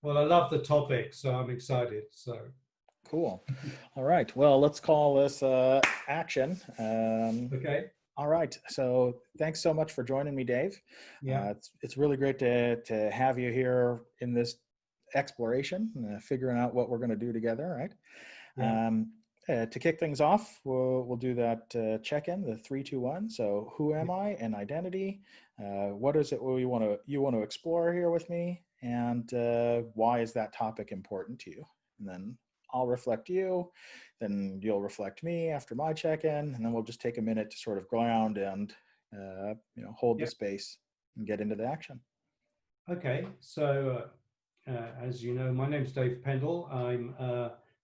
Well, I love the topic, so I'm excited. So, Cool. All right. Well, let's call this action. okay. All right. So thanks so much for joining me, Dave. Yeah. It's really great to have you here in this exploration, figuring out what we're going to do together, right? Yeah. To kick things off, we'll do that check-in, the 3, 2, 1. So who am I and identity? What is it you want to explore here with me? And why is that topic important to you? And then I'll reflect you, then you'll reflect me after my check-in, and then we'll just take a minute to sort of ground and hold the Yeah. space and get into the action. Okay. So, as you know, my name's Dave Pendle. I'm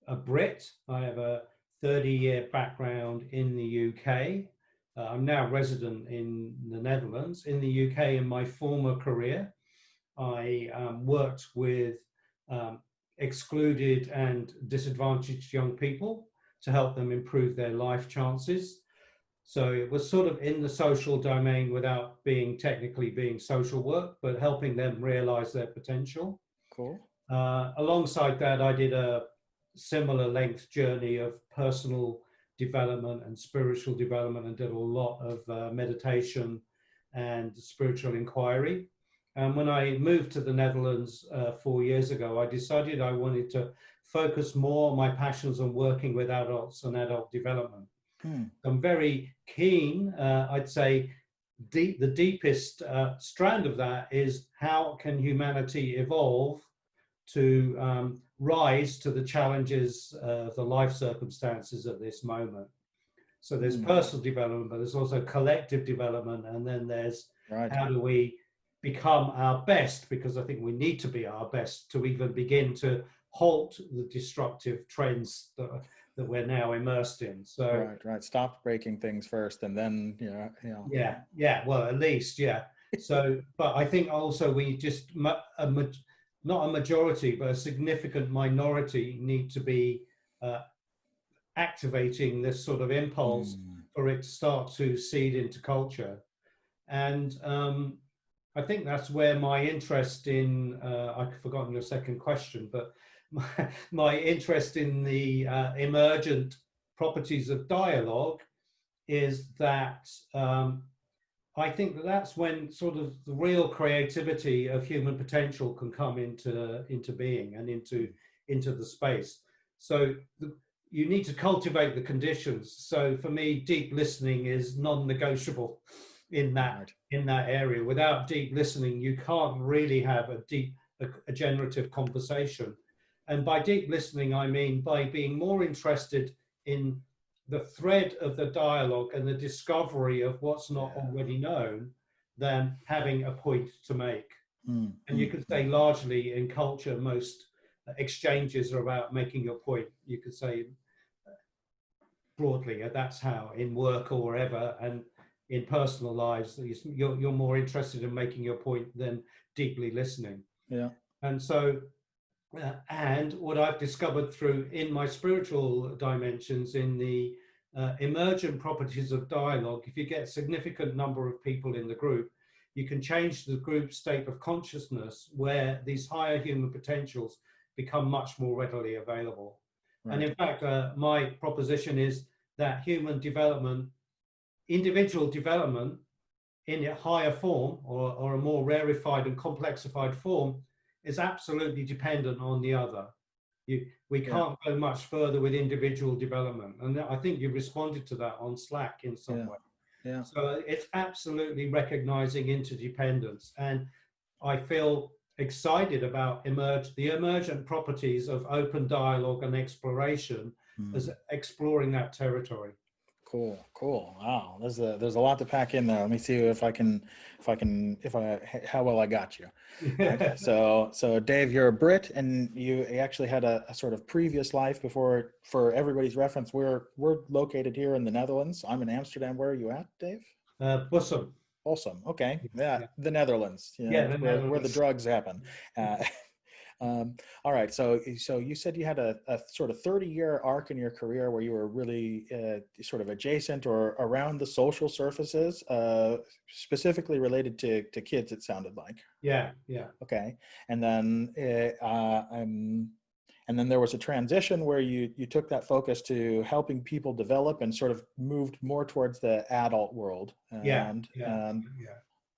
a Brit. I have a 30-year background in the UK. I'm now resident in the Netherlands. In the UK, in my former career, I worked with excluded and disadvantaged young people to help them improve their life chances. So it was sort of in the social domain without being technically being social work, but helping them realize their potential. Cool. Alongside that, I did a similar length journey of personal development and spiritual development, and did a lot of meditation and spiritual inquiry. And when I moved to the Netherlands 4 years ago, I decided I wanted to focus more on my passions on working with adults and adult development. I'm very keen, I'd say the deepest strand of that is how can humanity evolve to rise to the challenges of the life circumstances at this moment. So there's personal development, but there's also collective development, and then there's how do we become our best, because I think we need to be our best to even begin to halt the destructive trends that we're now immersed in. So right. Stop breaking things first, and then yeah. Well, at least So, but I think also we just not a majority, but a significant minority need to be activating this sort of impulse for it to start to seed into culture. And I think that's where my interest in, I've forgotten your second question, but my interest in the emergent properties of dialogue is that I think that that's when sort of the real creativity of human potential can come into being and into the space. So you need to cultivate the conditions. So for me, deep listening is non-negotiable in that area. Without deep listening, you can't really have a generative conversation. And by deep listening, I mean by being more interested in the thread of the dialogue and the discovery of what's not already known than having a point to make. And you could say largely in culture, most exchanges are about making your point. You could say broadly, that's how in work or wherever, and in personal lives, you're more interested in making your point than deeply listening. Yeah. And so, and what I've discovered through in my spiritual dimensions, in the emergent properties of dialogue, if you get a significant number of people in the group, you can change the group state of consciousness where these higher human potentials become much more readily available. Right. And in fact, my proposition is that human development, individual development in a higher form or a more rarefied and complexified form is absolutely dependent on the other. We can't go much further with individual development. And I think you responded to that on Slack in some way. Yeah. So it's absolutely recognizing interdependence. And I feel excited about the emergent properties of open dialogue and exploration as exploring that territory. Cool. Wow, there's a lot to pack in there. Let me see how well I got you. Right. So Dave, you're a Brit, and you actually had a sort of previous life before. For everybody's reference, we're located here in the Netherlands. I'm in Amsterdam. Where are you at, Dave? Bussum. Awesome. Okay. Yeah. The Netherlands. Yeah, where the drugs happen. All right. So you said you had a sort of 30-year arc in your career where you were really sort of adjacent or around the social surfaces, specifically related to kids, it sounded like. Yeah, yeah. Okay. And then and then there was a transition where you took that focus to helping people develop and sort of moved more towards the adult world. Yeah, And yeah, yeah.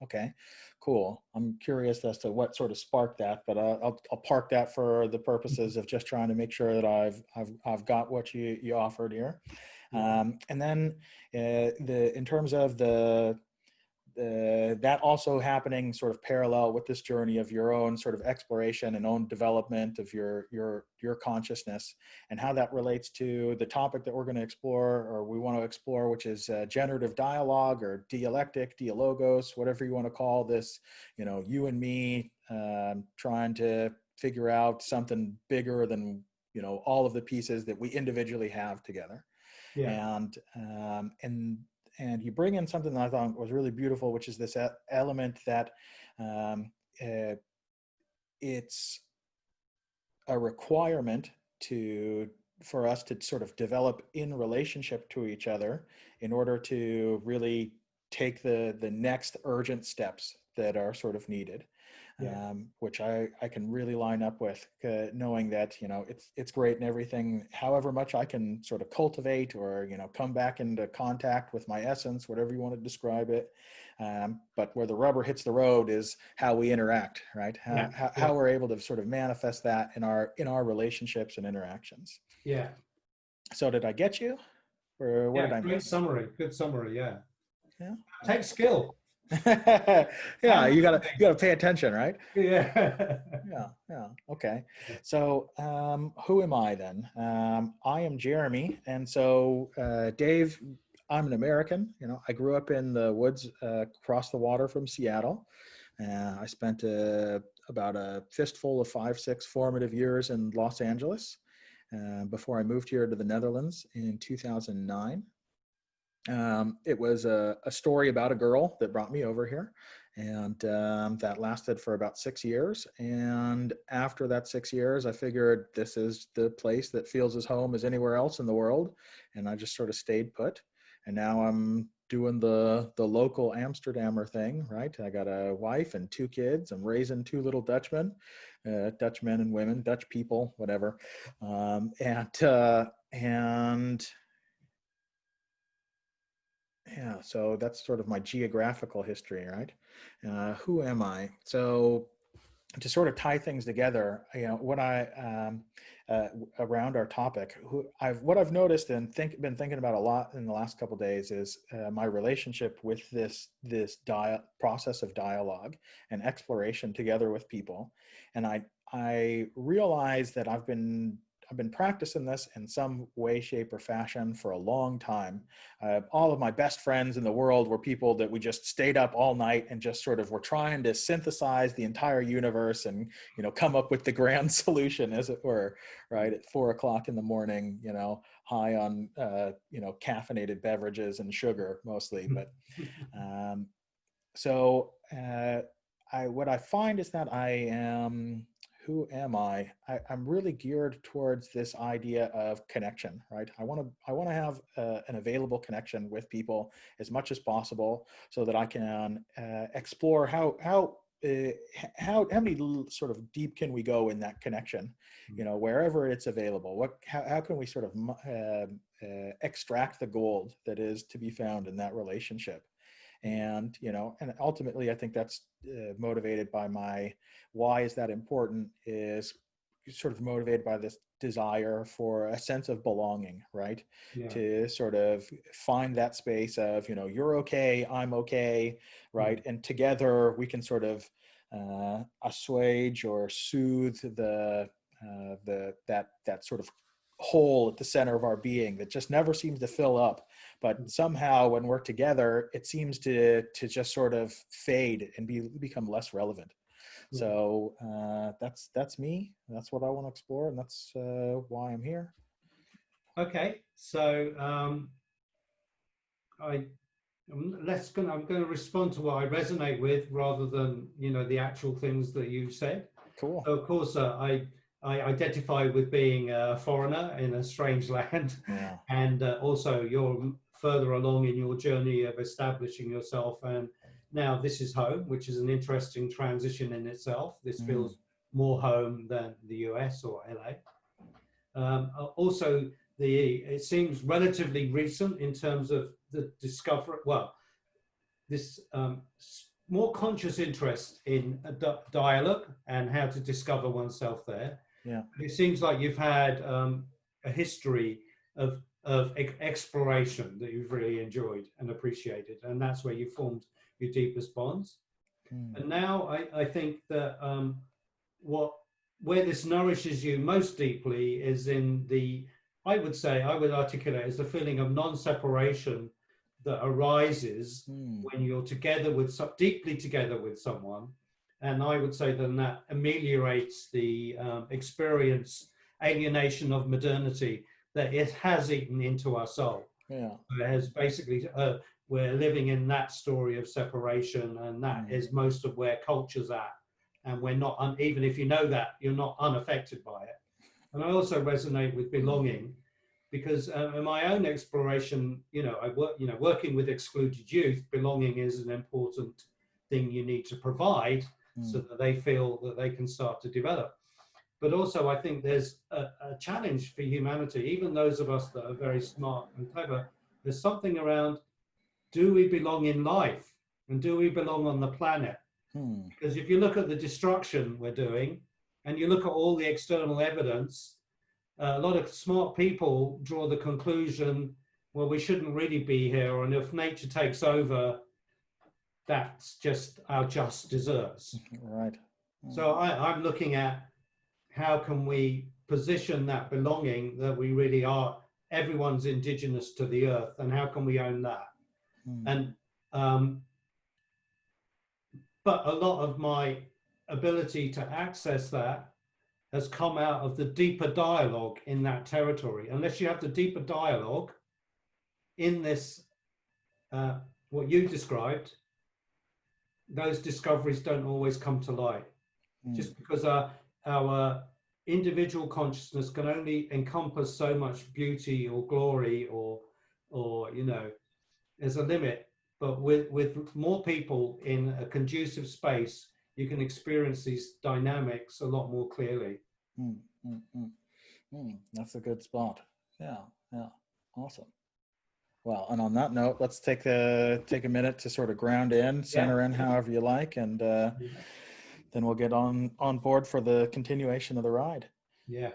okay, cool. I'm curious as to what sort of sparked that, but I'll park that for the purposes of just trying to make sure that I've got what you offered here. And then in terms of that also happening sort of parallel with this journey of your own sort of exploration and own development of your consciousness, and how that relates to the topic that we're going to explore, or we want to explore, which is generative dialogue or dialectic, dialogos, whatever you want to call this, you and me trying to figure out something bigger than all of the pieces that we individually have together. Yeah. And you bring in something that I thought was really beautiful, which is this element that it's a requirement for us to sort of develop in relationship to each other in order to really take the next urgent steps that are sort of needed. Yeah. Which I can really line up with, knowing that it's great and everything. However much I can sort of cultivate or come back into contact with my essence, whatever you want to describe it. But where the rubber hits the road is how we interact, right? How we're able to sort of manifest that in our relationships and interactions. Yeah. So did I get you, or what did I great miss? summary. Good summary. Yeah. Yeah. Takes skill. Yeah, you gotta pay attention, right? Yeah. Yeah. Okay. So who am I then? I am Jeremy, and so Dave, I'm an American. I grew up in the woods across the water from Seattle. I spent about a fistful of 5-6 formative years in Los Angeles before I moved here to the Netherlands in 2009. It was a story about a girl that brought me over here, and that lasted for about 6 years. And after that 6 years, I figured this is the place that feels as home as anywhere else in the world, and I just sort of stayed put. And now I'm doing the local Amsterdammer thing, right? I got a wife and 2 kids. I'm raising 2 little Dutchmen, Dutch men and women, Dutch people, whatever, and yeah, so that's sort of my geographical history, right? Who am I? So to sort of tie things together, what around our topic, what I've noticed and been thinking about a lot in the last couple of days is my relationship with this process of dialogue and exploration together with people, and I realize that I've been practicing this in some way, shape, or fashion for a long time. All of my best friends in the world were people that we just stayed up all night and just sort of were trying to synthesize the entire universe and, come up with the grand solution, as it were, right? At 4 o'clock in the morning, high on, caffeinated beverages and sugar mostly. But what I find is that who am I? I'm really geared towards this idea of connection, right? I want to have an available connection with people as much as possible, so that I can explore how many sort of deep can we go in that connection, wherever it's available. How can we sort of extract the gold that is to be found in that relationship? And and ultimately I think that's motivated by why is that important, is sort of motivated by this desire for a sense of belonging, right? Yeah. To sort of find that space of you're okay, I'm okay, right? And together we can sort of assuage or soothe that sort of hole at the center of our being that just never seems to fill up. But somehow when we're together, it seems to just sort of fade and become less relevant. So that's me. That's what I want to explore, and that's why I'm here. Okay, so I'm going to respond to what I resonate with rather than the actual things that you said. Cool. So of course, I identify with being a foreigner in a strange land, Yeah. and also you're further along in your journey of establishing yourself. And now this is home, which is an interesting transition in itself. This feels more home than the US or LA. Also, it seems relatively recent in terms of the discovery. Well, this more conscious interest in dialogue and how to discover oneself there. Yeah. It seems like you've had a history of exploration that you've really enjoyed and appreciated, and that's where you formed your deepest bonds. And now I think that where this nourishes you most deeply is in the, I would articulate as the feeling of non-separation that arises when you're together with deeply together with someone. And I would say then that ameliorates the alienation of modernity that it has eaten into our soul. Yeah. It has basically, we're living in that story of separation, and that is most of where culture's at. And we're not, even if you know that, you're not unaffected by it. And I also resonate with belonging, because in my own exploration, working with excluded youth, belonging is an important thing you need to provide so that they feel that they can start to develop. But also, I think there's a challenge for humanity, even those of us that are very smart and clever. There's something around, do we belong in life? And do we belong on the planet? Because if you look at the destruction we're doing, and you look at all the external evidence, a lot of smart people draw the conclusion, well, we shouldn't really be here, and if nature takes over, that's just our just deserts. Right. So I'm looking at how can we position that belonging that we really are, everyone's indigenous to the earth, and how can we own that? And but a lot of my ability to access that has come out of the deeper dialogue in that territory. Unless you have the deeper dialogue in this, what you described, those discoveries don't always come to light. Just because our individual consciousness can only encompass so much beauty or glory, or there's a limit. But with more people in a conducive space, you can experience these dynamics a lot more clearly. That's a good spot. Yeah, yeah, awesome. Well, and on that note, let's take a minute to sort of ground in, center in, however you like, and then we'll get on board for the continuation of the ride. Yeah.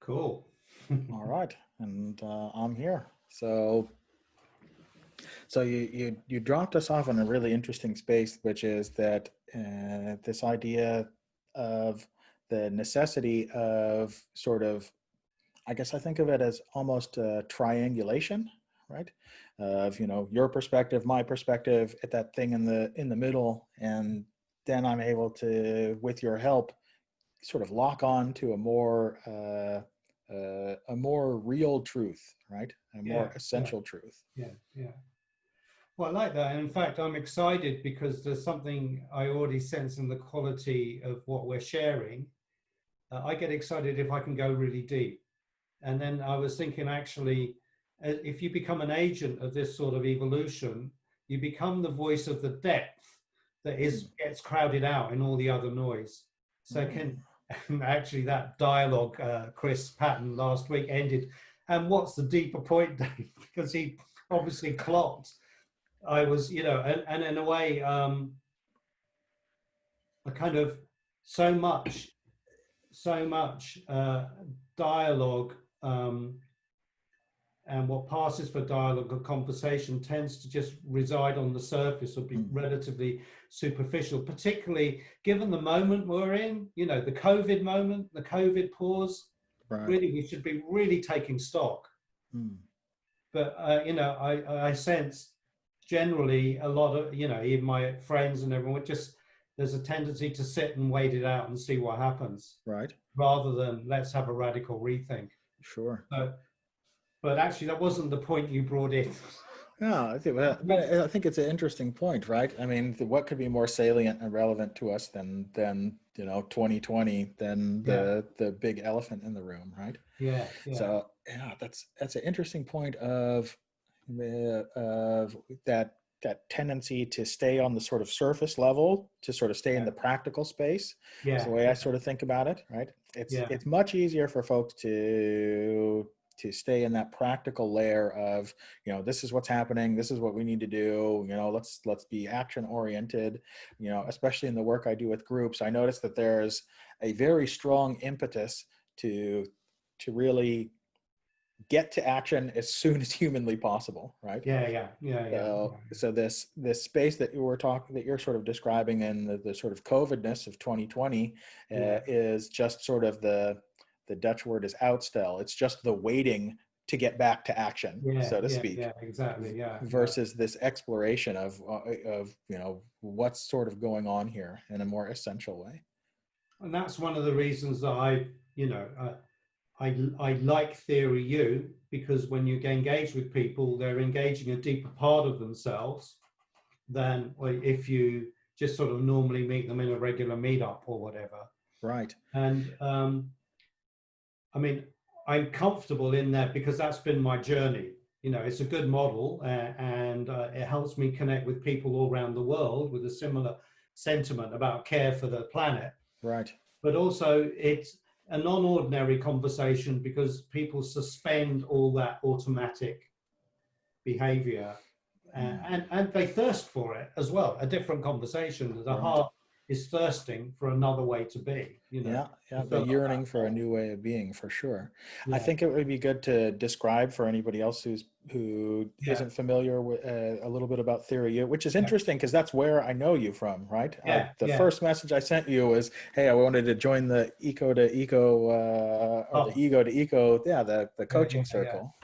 Cool. All right, and I'm here. So So you dropped us off in a really interesting space, which is that this idea of the necessity of sort of, I guess I think of it as almost a triangulation, right? Of, you know, your perspective, my perspective, at that thing in the middle, and then I'm able to, with your help, sort of lock on to a more real truth, right? A more essential truth. Yeah. Well, I like that. And in fact, I'm excited because there's something I already sense in the quality of what we're sharing. I get excited if I can go really deep. And then I was thinking, actually, if you become an agent of this sort of evolution, you become the voice of the depth that gets crowded out in all the other noise. So actually that dialogue, Chris Patton last week ended, and what's the deeper point, Dave? Because he obviously clocked I was, you know, and in a way, a kind of so much dialogue, and what passes for dialogue or conversation tends to just reside on the surface or be relatively superficial, particularly given the moment we're in, you know, the COVID moment, the COVID pause. Right. Really, we should be really taking stock. But, you know, I sense generally a lot of, you know, even my friends and everyone, there's a tendency to sit and wait it out and see what happens. Right. Rather than let's have a radical rethink. Sure. But actually, that wasn't the point you brought in. No, I think it's an interesting point, right? I mean, what could be more salient and relevant to us than you know, 2020, than the big elephant in the room, right? Yeah. So yeah, that's an interesting point of that tendency to stay on the sort of surface level, to sort of stay in the practical space. That's the way I sort of think about it, right? It's much easier for folks to stay in that practical layer of, you know, this is what's happening, this is what we need to do, you know, let's be action oriented, you know, especially in the work I do with groups. I notice that there's a very strong impetus to really get to action as soon as humanly possible, right? So this space that you're sort of describing in the sort of COVIDness of 2020 is just sort of the Dutch word is uitstel. It's just the waiting to get back to action, so to speak. Exactly. Versus this exploration of you know, what's sort of going on here in a more essential way. And that's one of the reasons that I like Theory U, because when you engage with people, they're engaging a deeper part of themselves than if you just sort of normally meet them in a regular meetup or whatever. Right. And I mean, I'm comfortable in that because that's been my journey. You know, it's a good model, and it helps me connect with people all around the world with a similar sentiment about care for the planet. Right. But also it's a non-ordinary conversation because people suspend all that automatic behavior, and they thirst for it as well. A different conversation. The heart is thirsting for another way to be, you know. The yearning for a new way of being, for sure. I think it would be good to describe for anybody else who isn't familiar with a little bit about Theory U, which is interesting because that's where I know you from, right? The first message I sent you was, hey, I wanted to join the Eco to Eco or the Ego to Eco, the coaching circle.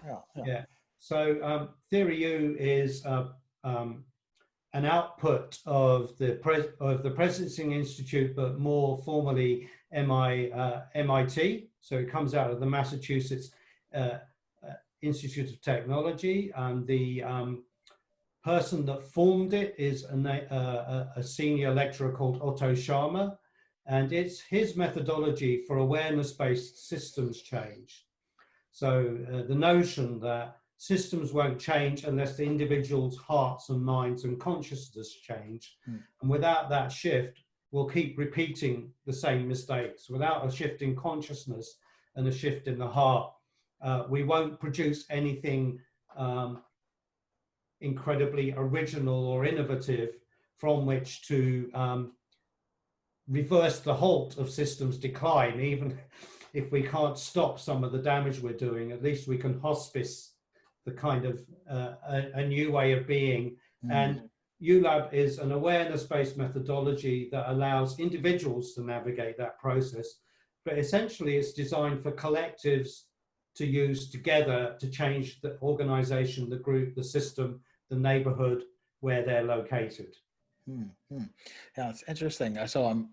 So Theory U is an output of the Presencing Institute, but more formally MIT. So it comes out of the Massachusetts Institute of Technology, and the person that formed it is a senior lecturer called Otto Scharmer, and it's his methodology for awareness-based systems change. So the notion that systems won't change unless the individual's hearts and minds and consciousness change. And without that shift, we'll keep repeating the same mistakes. Without a shift in consciousness and a shift in the heart, we won't produce anything incredibly original or innovative from which to reverse the halt of systems decline. Even if we can't stop some of the damage we're doing, at least we can hospice the kind of a new way of being. And ULAB is an awareness-based methodology that allows individuals to navigate that process, but essentially it's designed for collectives to use together to change the organization, the group, the system, the neighborhood where they're located. Yeah, it's interesting. So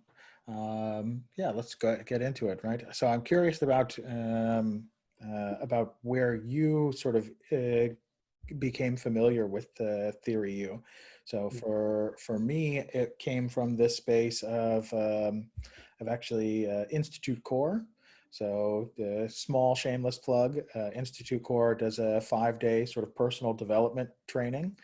yeah, let's get into it, right? So I'm curious about where you sort of became familiar with Theory U. So for me, it came from this space of actually Institute Core. So the small shameless plug, Institute Core does a 5-day sort of personal development training,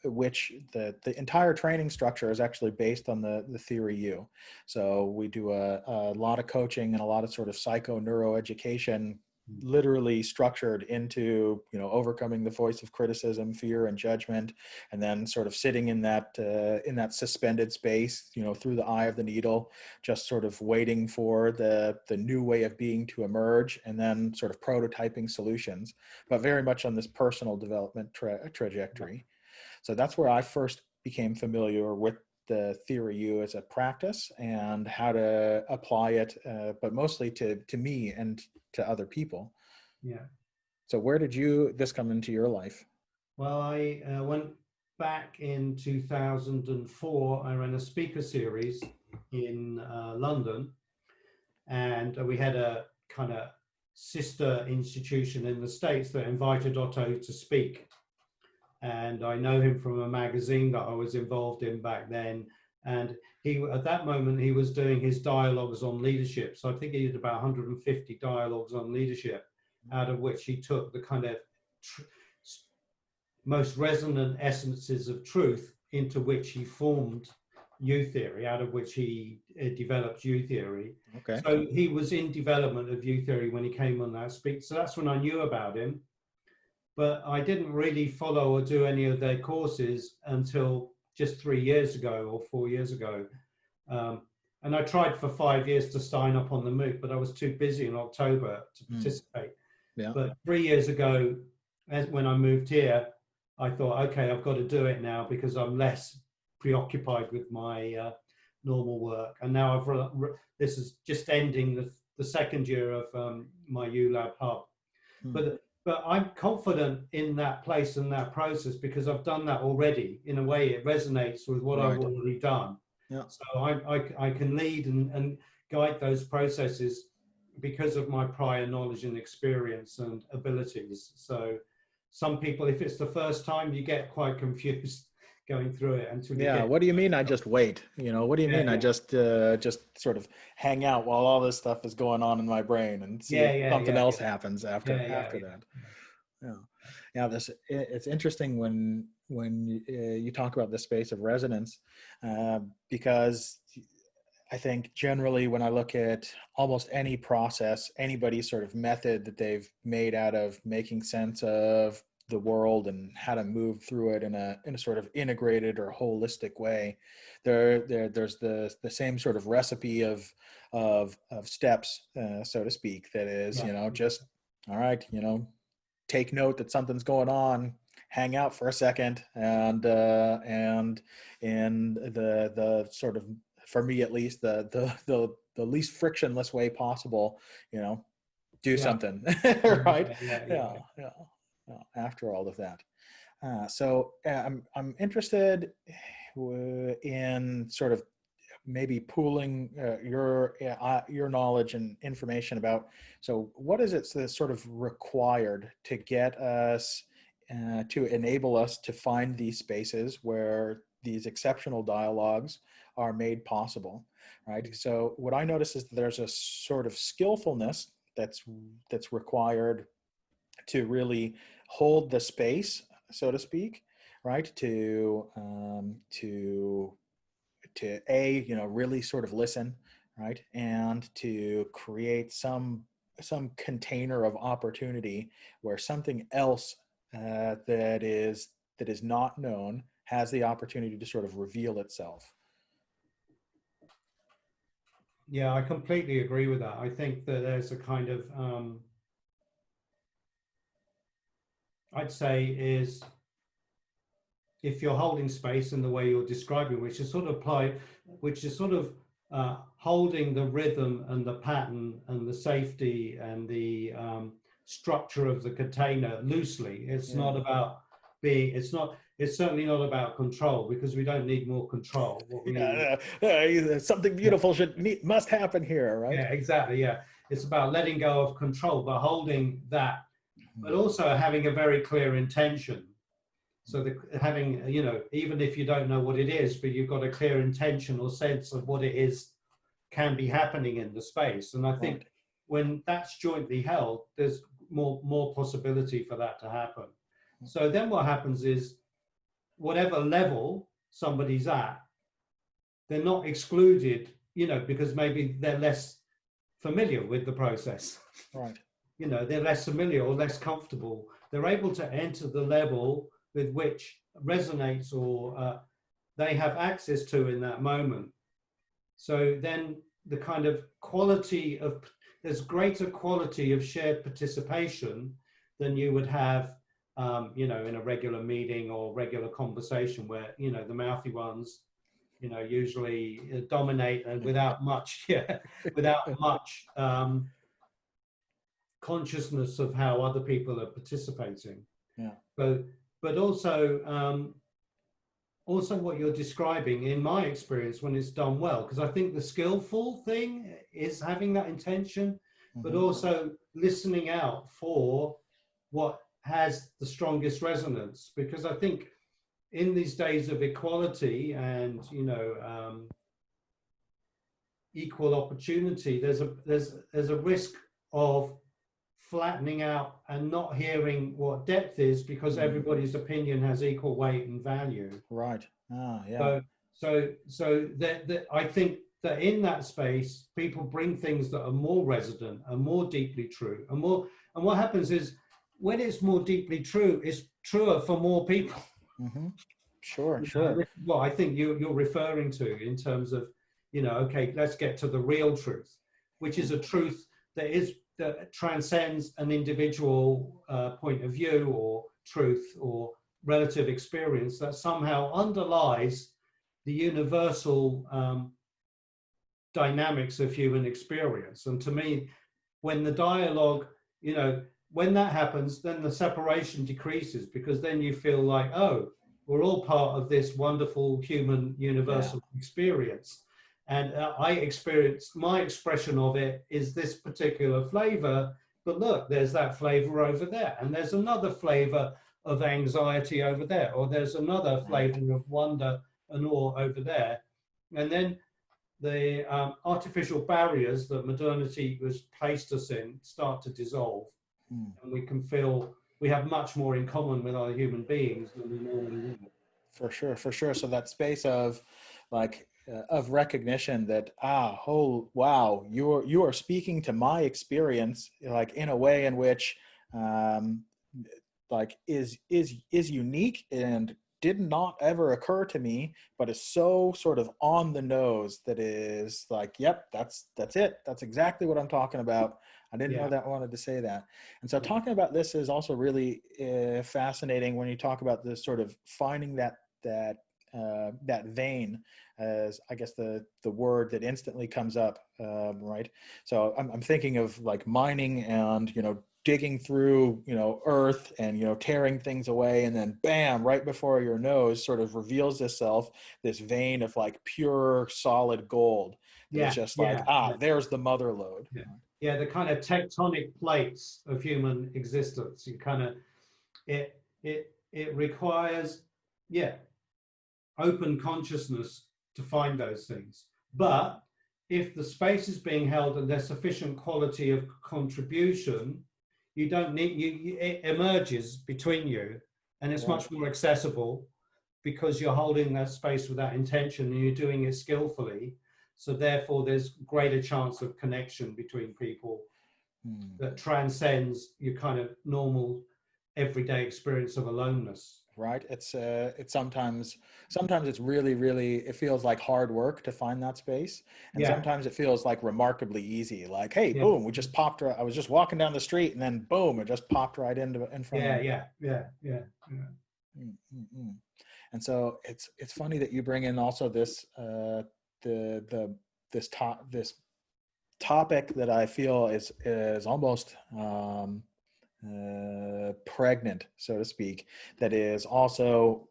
which the entire training structure is actually based on the Theory U. So we do a lot of coaching and a lot of sort of psycho-neuroeducation, literally structured into, you know, overcoming the voice of criticism, fear, and judgment, and then sort of sitting in that suspended space, you know, through the eye of the needle, just sort of waiting for the new way of being to emerge, and then sort of prototyping solutions, but very much on this personal development trajectory. So that's where I first became familiar with the Theory U as a practice and how to apply it, but mostly to me and to other people. Yeah. So where did this come into your life? Well, I went back in 2004. I ran a speaker series in London, and we had a kind of sister institution in the States that invited Otto to speak. And I know him from a magazine that I was involved in back then. And at that moment, he was doing his dialogues on leadership. So I think he did about 150 dialogues on leadership, out of which he took the kind of most resonant essences of truth, into which he formed U theory, out of which he developed U theory. Okay. So he was in development of U theory when he came on that speak. So that's when I knew about him. But I didn't really follow or do any of their courses until just 3 years ago or 4 years ago. And I tried for 5 years to sign up on the MOOC, but I was too busy in October to participate. Yeah. But 3 years ago, when I moved here, I thought, okay, I've got to do it now because I'm less preoccupied with my normal work. And now this is just ending the second year of my ULab Hub. But I'm confident in that place and that process because I've done that already. In a way, it resonates with what I've already done. Yeah. So I can lead and guide those processes because of my prior knowledge and experience and abilities. So some people, if it's the first time, you get quite confused going through it until you get. What do you mean I just wait? You know, what do you mean I just sort of hang out while all this stuff is going on in my brain and see if something else happens after that? Yeah. It's interesting when you talk about the space of resonance, because I think generally when I look at almost any process, anybody's sort of method that they've made out of making sense of the world and how to move through it in a sort of integrated or holistic way, there's the same sort of recipe of steps, so to speak, that is, you know, just all right, you know, take note that something's going on, hang out for a second, and in the sort of, for me at least, the least frictionless way possible, you know, do something, right? After all of that. So I'm interested in sort of maybe pooling your knowledge and information about, so what is it that's sort of required to get us, to enable us to find these spaces where these exceptional dialogues are made possible, right? So what I notice is that there's a sort of skillfulness that's required to really hold the space, so to speak, right? To you know, really sort of listen, right? And to create some container of opportunity where something else that is not known has the opportunity to sort of reveal itself. Yeah, I completely agree with that. I think that there's a kind of I'd say is, if you're holding space in the way you're describing, which is sort of holding the rhythm and the pattern and the safety and the structure of the container loosely. It's not about being, it's certainly not about control, because we don't need more control. What we need, something beautiful must happen here, right? Yeah, exactly. Yeah. It's about letting go of control, but holding that, but also having a very clear intention. So having, even if you don't know what it is, but you've got a clear intention or sense of what it is can be happening in the space. And I think when that's jointly held, there's more possibility for that to happen. So then what happens is, whatever level somebody's at, they're not excluded, because maybe they're less familiar with the process. Right. They're less familiar or less comfortable. They're able to enter the level with which resonates or they have access to in that moment. So then the kind of quality of, there's greater quality of shared participation than you would have, in a regular meeting or regular conversation where, the mouthy ones, usually dominate and without much, consciousness of how other people are participating. Yeah. But also what you're describing, in my experience, when it's done well, because I think the skillful thing is having that intention, but also listening out for what has the strongest resonance. Because I think in these days of equality and, equal opportunity, there's a risk of flattening out and not hearing what depth is, because everybody's opinion has equal weight and value. Right. Yeah. So that I think that in that space, people bring things that are more resonant and more deeply true, and what happens is, when it's more deeply true, it's truer for more people. Sure. What I think you're referring to in terms of, okay, let's get to the real truth, which is a truth that transcends an individual point of view or truth or relative experience, that somehow underlies the universal dynamics of human experience. And to me, when the dialogue, when that happens, then the separation decreases, because then you feel like, oh, we're all part of this wonderful human universal experience. And I experienced, my expression of it is this particular flavor, but look, there's that flavor over there, and there's another flavor of anxiety over there, or there's another flavor of wonder and awe over there. And then the artificial barriers that modernity was placed us in start to dissolve, and we can feel we have much more in common with other human beings than we normally would. For sure. So that space of of recognition that, oh wow, you are speaking to my experience, in a way in which is unique and did not ever occur to me, but is so sort of on the nose that is yep, that's it. That's exactly what I'm talking about. I didn't know that I wanted to say that. And so talking about this is also really fascinating when you talk about this sort of finding that vein, as I guess the word that instantly comes up, right? So I'm thinking of mining and, digging through, earth and, tearing things away, and then bam, right before your nose sort of reveals itself, this vein of pure solid gold. It's just there's the mother lode. Yeah, the kind of tectonic plates of human existence. You kind of, it requires, open consciousness to find those things. But if the space is being held and there's sufficient quality of contribution, you don't need, it emerges between you, and it's much more accessible, because you're holding that space with that intention and you're doing it skillfully. So therefore there's greater chance of connection between people that transcends your kind of normal everyday experience of aloneness. right? It's sometimes it's really it feels like hard work to find that space, and Yeah, sometimes it feels like remarkably easy. Like, hey, yeah, boom, we just popped. I was just walking down the street, and then boom, it just popped right in front of yeah, me. yeah, yeah, yeah, yeah. Mm, mm, mm. And so it's funny that you bring in also this the this topic that I feel is almost pregnant, so to speak, that is also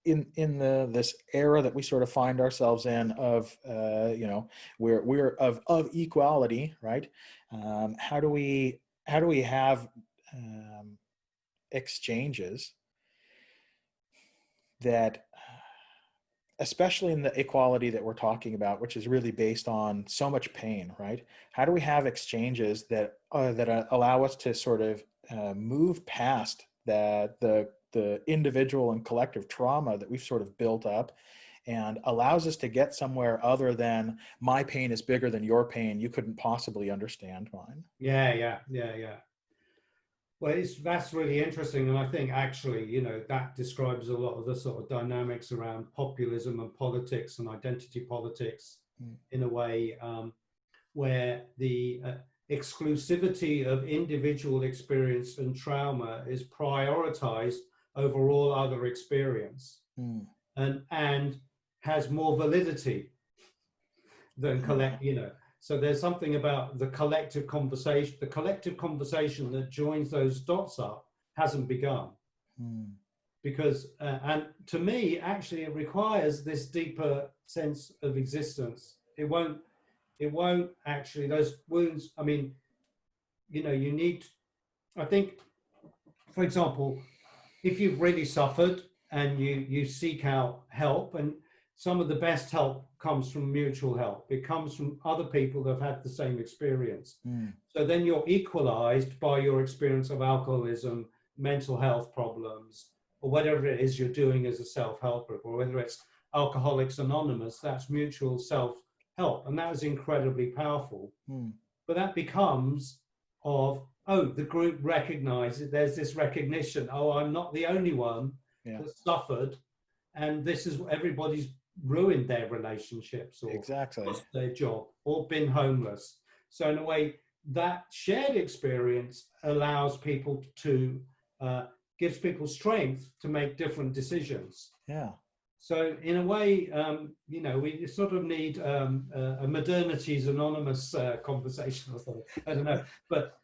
in the this era that we sort of find ourselves in of you know, we're of equality, right? How do we have um, exchanges that, especially in the equality that we're talking about, which is really based on so much pain, right? How do we have exchanges that allow us to sort of move past the individual and collective trauma that we've sort of built up, and allows us to get somewhere other than my pain is bigger than your pain. You couldn't possibly understand mine. Yeah, yeah, yeah, yeah. Well, that's really interesting, and I think actually, you know, that describes a lot of the sort of dynamics around populism and politics and identity politics, Mm. in a way, where the exclusivity of individual experience and trauma is prioritized over all other experience, Mm. and has more validity than Yeah. you know. So there's something about the collective conversation that joins those dots up hasn't begun, Mm. because and to me actually it requires this deeper sense of existence. It won't actually, those wounds, I mean, you know, you need, I think, for example, if you've really suffered and you seek out help, and some of the best help comes from mutual help, it comes from other people that have had the same experience. Mm. So then you're equalized by your experience of alcoholism, mental health problems, or whatever it is you're doing as a self-help group, or whether it's Alcoholics Anonymous. That's mutual self-help, and that is incredibly powerful. Mm. But that becomes of, oh, the group recognizes, there's this recognition, oh, I'm not the only one Yeah. that suffered, and this is, everybody's ruined their relationships or Exactly. lost their job or been homeless. So in a way, that shared experience allows people to gives people strength to make different decisions. Yeah. So in a way, you know, we sort of need a modernity's anonymous conversation or something. I don't know, but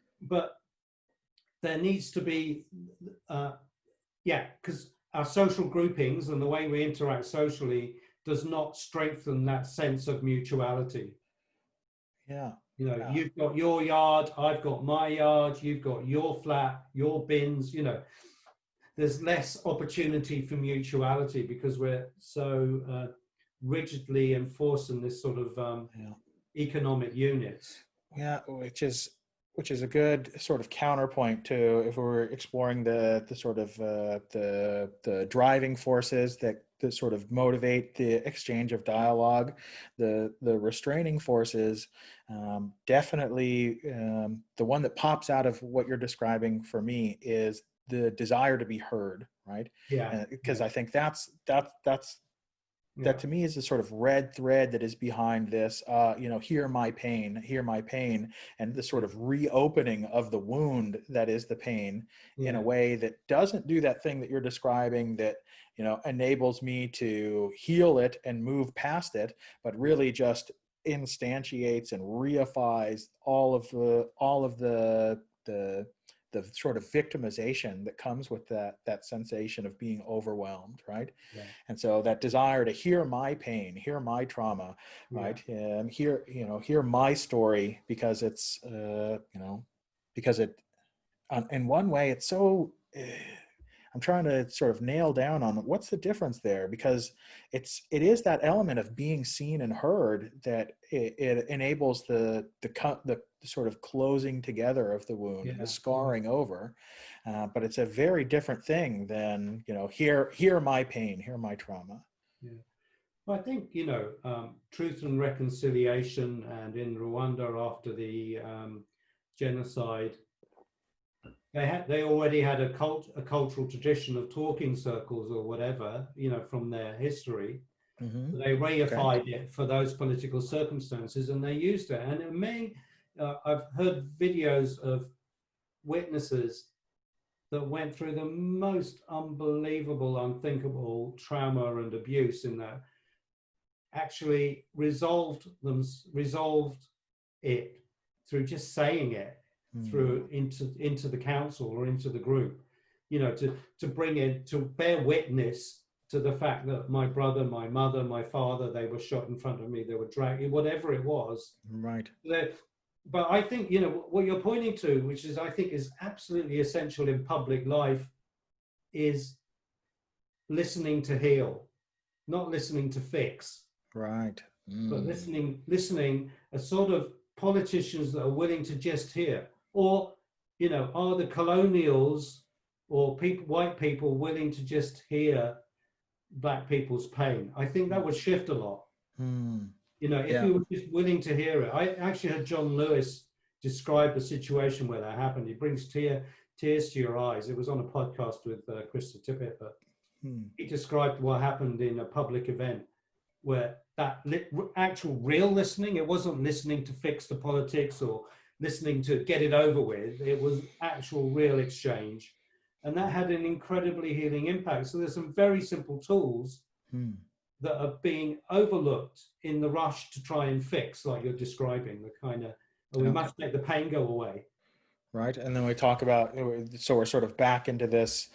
there needs to be, yeah, because our social groupings and the way we interact socially does not strengthen that sense of mutuality. Yeah. You know, Yeah. you've got your yard, I've got my yard, you've got your flat, your bins. You know, there's less opportunity for mutuality because we're so rigidly enforcing this sort of Yeah. economic units. Yeah, which is a good sort of counterpoint to if we're exploring the sort of the driving forces that sort of motivate the exchange of dialogue, the restraining forces. Definitely, the one that pops out of what you're describing for me is the desire to be heard, right? Yeah, Because yeah, I think that's yeah, that to me is the sort of red thread that is behind this, you know, hear my pain, and the sort yeah, of reopening of the wound that is the pain in a yeah, way that doesn't do that thing that you're describing that, you know, enables me to heal it and move past it, but really just instantiates and reifies all of the sort of victimization that comes with that sensation of being overwhelmed, right? yeah, And so that desire to hear my pain, hear my trauma, yeah, right? Hear, you know, hear my story because it's, you know, because it, in one way, it's so, I'm trying to sort of nail down on what's the difference there, because it is that element of being seen and heard that it enables the sort of closing together of the wound and the yeah, yeah, scarring over, but it's a very different thing than, you know, hear my pain, hear my trauma. yeah. Well, I think, you know, truth and reconciliation, and in Rwanda after the genocide, they already had a cultural tradition of talking circles or whatever, you know, from their history. Mm-hmm. They reified Okay. it for those political circumstances, and they used it. And I've heard videos of witnesses that went through the most unbelievable, unthinkable trauma and abuse in that, actually resolved it through just saying it through into the council or into the group, you know, to bring in, to bear witness to the fact that my brother, my mother, my father, they were shot in front of me, they were dragged, whatever it was. Right. But I think, you know, what you're pointing to, which is, I think, is absolutely essential in public life, is listening to heal, not listening to fix. Right. But listening a sort of politicians that are willing to just hear, or, you know, are the colonials or white people willing to just hear black people's pain? I think that would shift a lot. You know, if Yeah. you were just willing to hear it. I actually had John Lewis describe a situation where that happened. He brings tears to your eyes. It was on a podcast with Krista Tippett, but he described what happened in a public event where that actual real listening, it wasn't listening to fix the politics or listening to get it over with, it was actual real exchange. And that had an incredibly healing impact. So there's some very simple tools that are being overlooked in the rush to try and fix, like you're describing, the kind of, we must make the pain go away. Right. And then we talk about, so we're sort of back into this,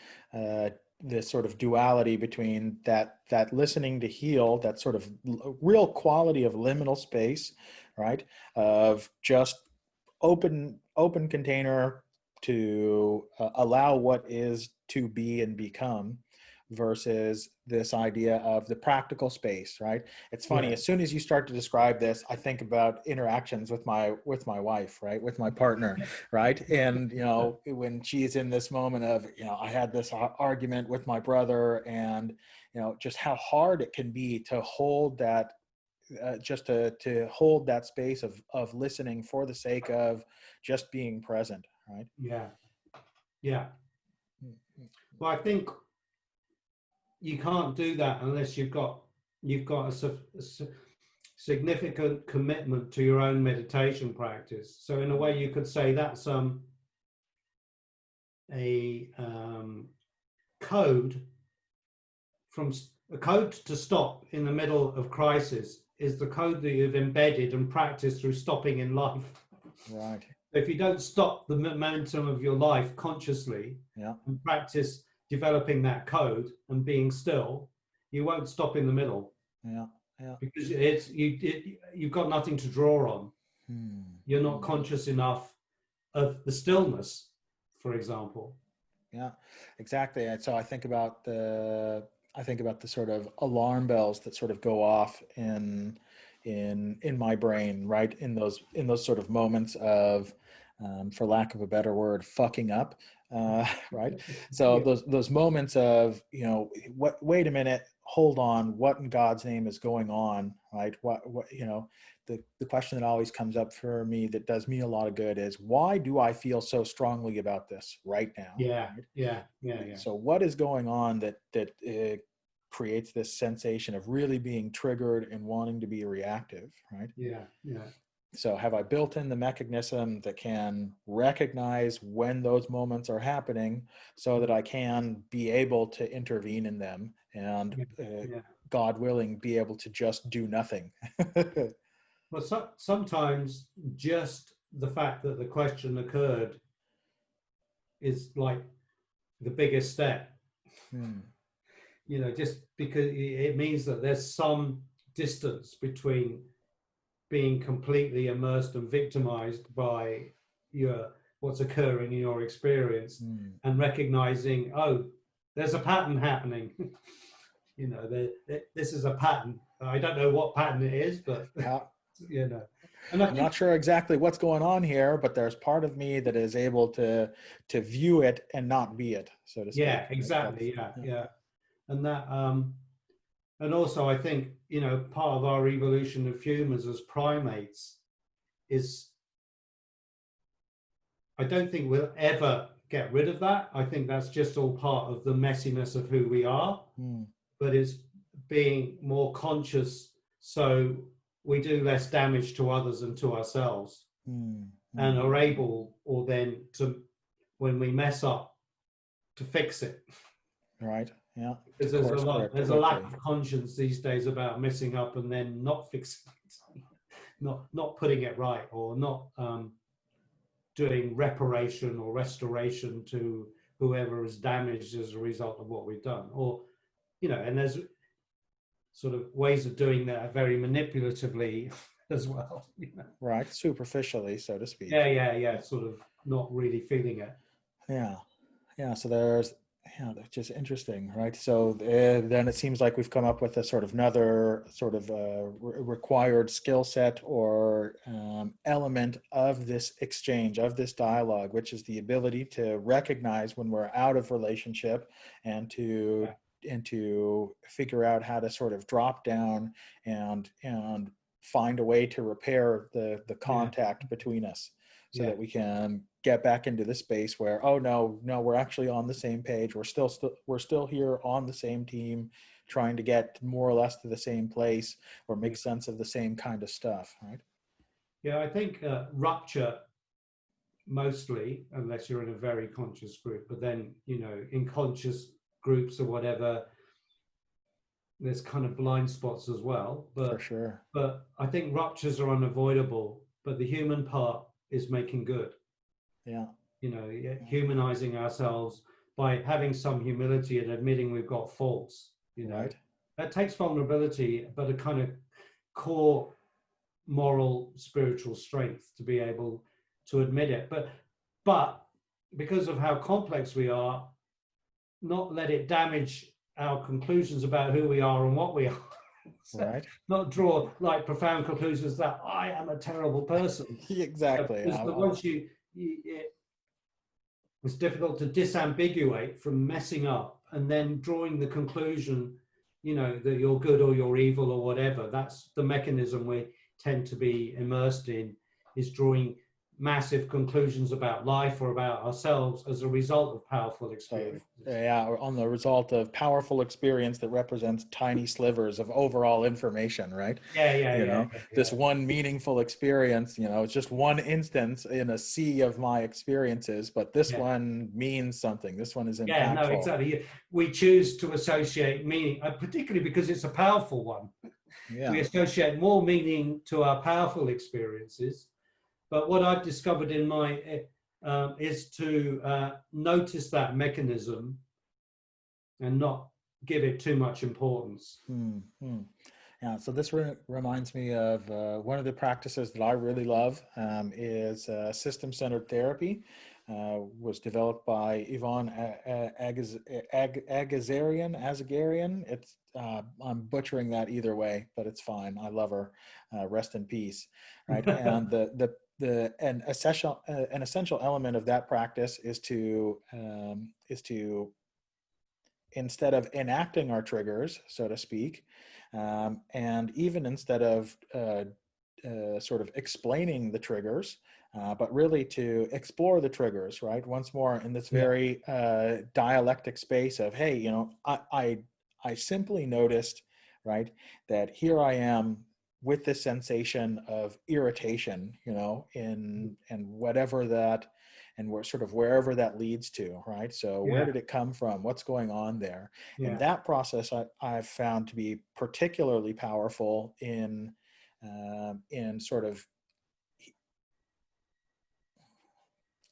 this sort of duality between that listening to heal, that sort of real quality of liminal space, right? Of just open container to allow what is to be and become, versus this idea of the practical space, right? It's funny, Yeah. as soon as you start to describe this, I think about interactions with my wife, right? With my partner, right? And, you know, when she's in this moment of, you know, I had this argument with my brother, and, you know, just how hard it can be to hold that, just to hold that space of listening for the sake of just being present, right? Yeah. Well, I think you can't do that unless you've got a significant commitment to your own meditation practice. So in a way, you could say that's a code a code to stop in the middle of crisis is the code that you've embedded and practiced through stopping in life. Right. If you don't stop the momentum of your life consciously, and practice developing that code and being still, you won't stop in the middle. Because you've got nothing to draw on. You're not conscious enough of the stillness, for example. Yeah, exactly. And so I think about the sort of alarm bells that sort of go off in my brain, right? In those sort of moments of, for lack of a better word, fucking up, right? So those moments of, you know, wait a minute, hold on, what in God's name is going on, right? What you know, the question that always comes up for me that does me a lot of good is, why do I feel so strongly about this right now? Yeah. So what is going on that creates this sensation of really being triggered and wanting to be reactive, right? Yeah. So have I built in the mechanism that can recognize when those moments are happening so that I can be able to intervene in them and, God willing, be able to just do nothing? Well, sometimes just the fact that the question occurred is like the biggest step. You know, just because it means that there's some distance between being completely immersed and victimized by what's occurring in your experience and recognizing, oh, there's a pattern happening. You know, this is a pattern. I don't know what pattern it is, but you know, and I'm not sure exactly what's going on here, but there's part of me that is able to view it and not be it, so to speak. Yeah, exactly. Yeah. And that, and also I think, you know, part of our evolution of humans as primates is, I don't think we'll ever get rid of that. I think that's just all part of the messiness of who we are, but it's being more conscious so we do less damage to others and to ourselves, and are able, or then to, when we mess up, to fix it. Right. Yeah. Because there's a lack of conscience these days about messing up and then not fixing it, not putting it right, or not doing reparation or restoration to whoever is damaged as a result of what we've done. Or, and there's sort of ways of doing that very manipulatively as well. Right. Superficially, so to speak. Yeah. Sort of not really feeling it. Yeah. So that's just interesting, right? So then it seems like we've come up with a sort of another sort of required skill set or element of this exchange, of this dialogue, which is the ability to recognize when we're out of relationship and to figure out how to sort of drop down and find a way to repair the contact between us, so that we can get back into the space where, oh no, we're actually on the same page. We're still here on the same team, trying to get more or less to the same place or make sense of the same kind of stuff, right? Yeah, I think rupture, mostly, unless you're in a very conscious group, but then, in conscious groups or whatever, there's kind of blind spots as well. But, for sure. But I think ruptures are unavoidable, but the human part is making good. Yeah. Humanizing ourselves by having some humility and admitting we've got faults, Right. That takes vulnerability, but a kind of core moral, spiritual strength to be able to admit it. But because of how complex we are, not let it damage our conclusions about who we are and what we are. So right. Not draw like profound conclusions that I am a terrible person. Exactly. Because once it's difficult to disambiguate from messing up and then drawing the conclusion, that you're good or you're evil or whatever. That's the mechanism we tend to be immersed in, is drawing massive conclusions about life or about ourselves as a result of powerful experience. Or on the result of powerful experience that represents tiny slivers of overall information, right? This one meaningful experience, it's just one instance in a sea of my experiences, but this one means something. This one is impactful. Yeah, no, exactly. We choose to associate meaning, particularly because it's a powerful one. Yeah. We associate more meaning to our powerful experiences. But what I've discovered in my is to notice that mechanism and not give it too much importance. Yeah, so this reminds me of one of the practices that I really love is system-centered therapy. Was developed by Yvonne Azagarian. It's I'm butchering that either way, but it's fine. I love her. Rest in peace. Right, and an essential element of that practice is to instead of enacting our triggers, so to speak, and even instead of sort of explaining the triggers, but really to explore the triggers, right? Once more in this very dialectic space of, hey, I simply noticed, right, that here I am with this sensation of irritation, and whatever that, and we're sort of wherever that leads to, right? So where did it come from? What's going on there? And that process I've found to be particularly powerful in sort of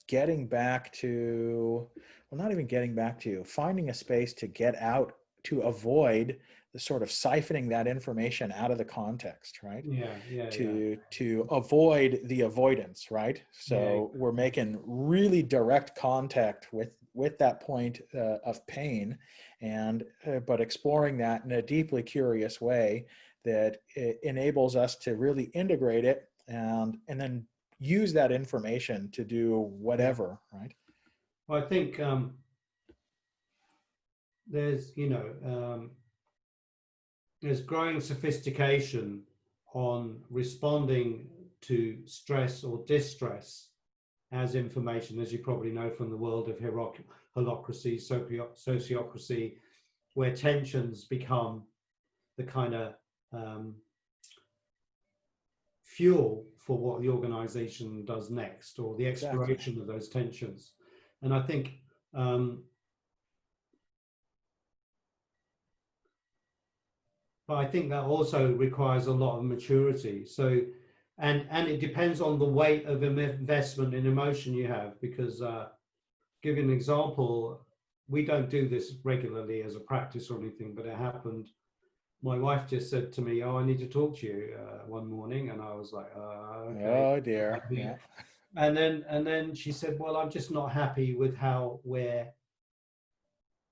getting back to, well, not even getting back to, finding a space to get out, to avoid the sort of siphoning that information out of the context, right? To avoid the avoidance, right? So we're making really direct contact with that point of pain, and but exploring that in a deeply curious way that enables us to really integrate it and then use that information to do whatever, right? Well, I think there's growing sophistication on responding to stress or distress as information, as you probably know from the world of holacracy, sociocracy, where tensions become the kind of fuel for what the organization does next, or the exploration of those tensions. And I think but I think that also requires a lot of maturity. So, and it depends on the weight of investment in emotion you have, because give you an example, we don't do this regularly as a practice or anything, but it happened. My wife just said to me, "Oh, I need to talk to you," one morning, and I was like, "Okay." Oh dear. Yeah. And then she said, "Well, I'm just not happy with how we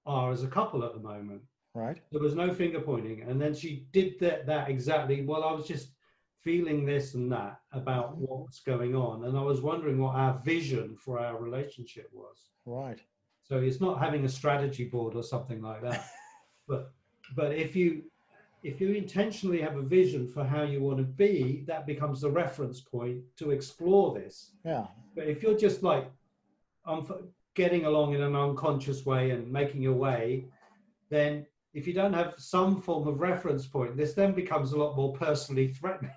are as a couple at the moment." Right. There was no finger pointing, and then she did that exactly. Well, I was just feeling this and that about what's going on, and I was wondering what our vision for our relationship was. Right. So it's not having a strategy board or something like that, but if you intentionally have a vision for how you want to be, that becomes the reference point to explore this. Yeah. But if you're just like getting along in an unconscious way and making your way, then if you don't have some form of reference point, this then becomes a lot more personally threatening.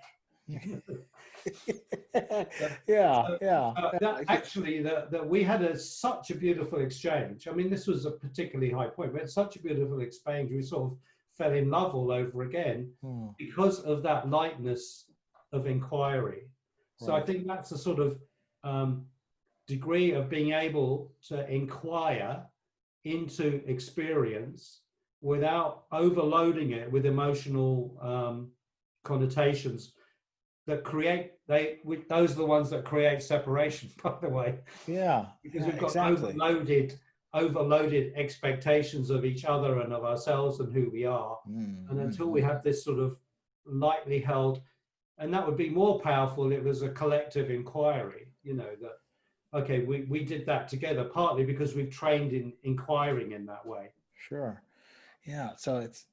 That actually, that we had such a beautiful exchange. I mean, this was a particularly high point. We had such a beautiful exchange. We sort of fell in love all over again because of that lightness of inquiry. So I think that's a sort of degree of being able to inquire into experience without overloading it with emotional connotations that create, those are the ones that create separation, by the way. Yeah. Because we've got overloaded expectations of each other and of ourselves and who we are. And until we have this sort of lightly held, and that would be more powerful if it was a collective inquiry, you know, that, okay, we did that together, partly because we've trained in inquiring in that way. Sure. Yeah. So it's,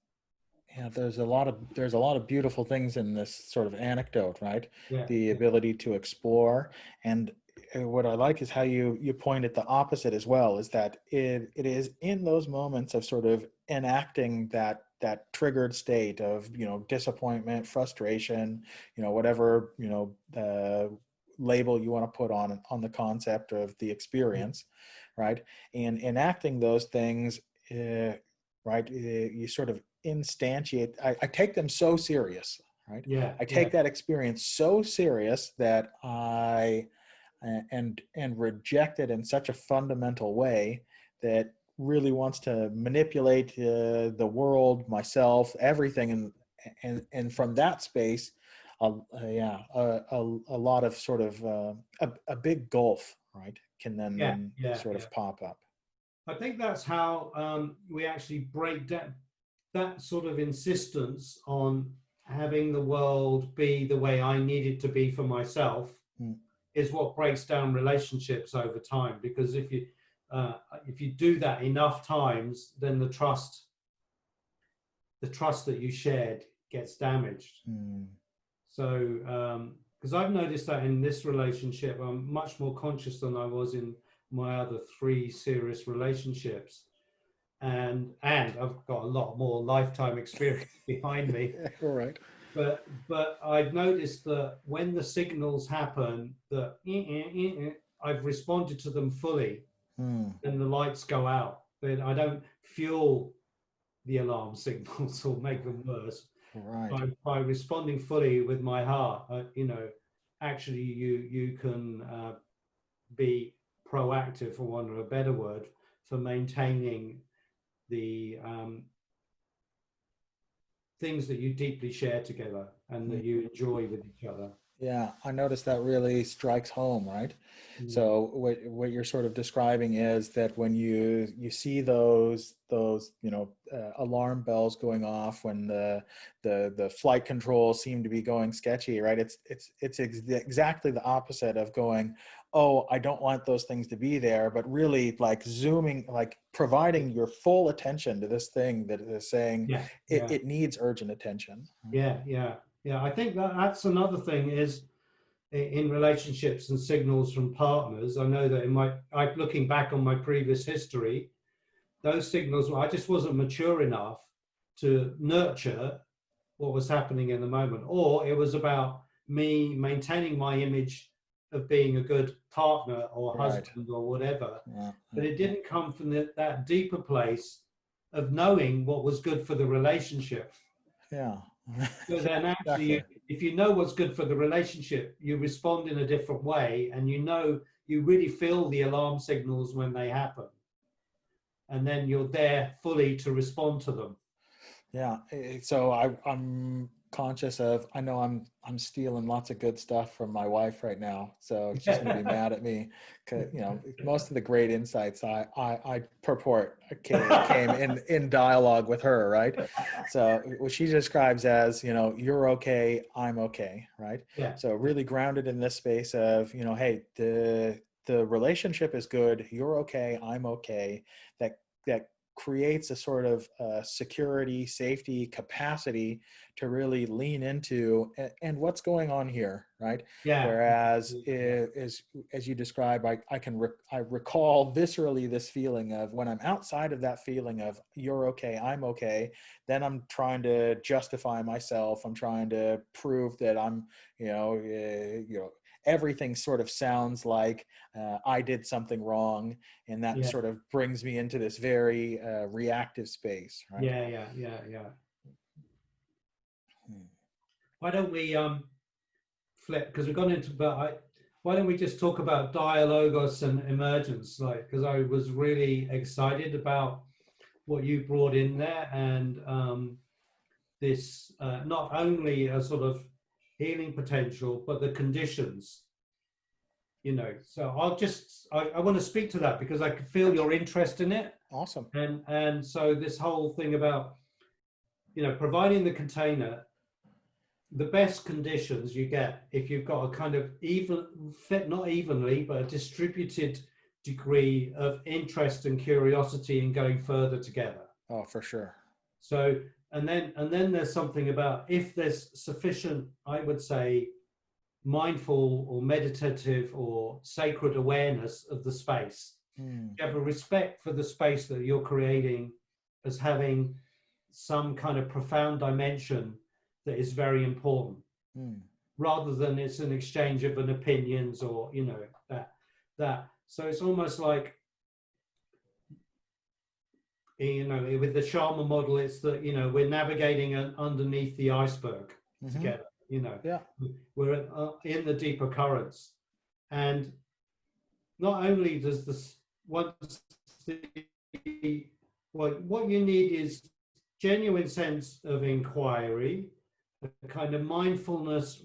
yeah, there's a lot of beautiful things in this sort of anecdote, right? Yeah. The ability to explore. And what I like is how you point at the opposite as well, is that it is in those moments of sort of enacting that triggered state of, you know, disappointment, frustration, you know, whatever, you know, label you want to put on the concept of the experience, right? And enacting those things, right? You sort of instantiate. I take them so serious, right? Yeah. I take that experience so serious that I and reject it in such a fundamental way that really wants to manipulate the world, myself, everything, and from that space, a lot of sort of a big gulf, right, can then sort of pop up. I think that's how we actually break down that sort of insistence on having the world be the way I need it to be for myself is what breaks down relationships over time. Because if you do that enough times, then the trust that you shared gets damaged. So because I've noticed that in this relationship, I'm much more conscious than I was in my other 3 serious relationships. And I've got a lot more lifetime experience behind me. All right. But I've noticed that when the signals happen, that I've responded to them fully, and the lights go out. Then I don't fuel the alarm signals or make them worse. Right. By responding fully with my heart, you know, actually you can be proactive, for want of a better word, for maintaining the things that you deeply share together and that you enjoy with each other. Yeah, I noticed that really strikes home, right? So what you're sort of describing is that when you see those you know alarm bells going off when the flight controls seem to be going sketchy, right? It's exactly the opposite of going, oh, I don't want those things to be there, but really like zooming, like providing your full attention to this thing that is saying it needs urgent attention. Yeah. I think that's another thing is in relationships and signals from partners. I know that looking back on my previous history, those signals, I just wasn't mature enough to nurture what was happening in the moment, or it was about me maintaining my image of being a good partner or husband or whatever. But it didn't come from that deeper place of knowing what was good for the relationship. Yeah. So then actually, if you know what's good for the relationship, you respond in a different way, and you really feel the alarm signals when they happen. And then you're there fully to respond to them. Yeah. So I'm conscious of, I know I'm stealing lots of good stuff from my wife right now. So she's going to be mad at me because, most of the great insights I purport came in dialogue with her. Right. So what she describes as, you're okay, I'm okay. Right. Yeah. So really grounded in this space of, hey, the relationship is good. You're okay. I'm okay. That creates a sort of security, safety, capacity to really lean into and what's going on here, right? Yeah. Whereas as you describe, I recall viscerally this feeling of when I'm outside of that feeling of you're okay, I'm okay, then I'm trying to justify myself. I'm trying to prove that I'm, everything sort of sounds like I did something wrong, and that sort of brings me into this very reactive space, right? Yeah. Why don't we flip, because we've gone into, why don't we just talk about dialogos and emergence, because I was really excited about what you brought in there, and this not only a sort of healing potential, but the conditions. So I want to speak to that because I can feel your interest in it. Awesome. And so this whole thing about, providing the container, the best conditions you get if you've got a kind of not evenly, but a distributed degree of interest and curiosity in going further together. Oh, for sure. So, and then there's something about if there's sufficient, I would say, mindful or meditative or sacred awareness of the space. You have a respect for the space that you're creating as having some kind of profound dimension that is very important, rather than it's an exchange of an opinions or that. So it's almost like, with the Sharma model, it's that we're navigating underneath the iceberg together. We're in the deeper currents, and not only does this what you need is genuine sense of inquiry, a kind of mindfulness.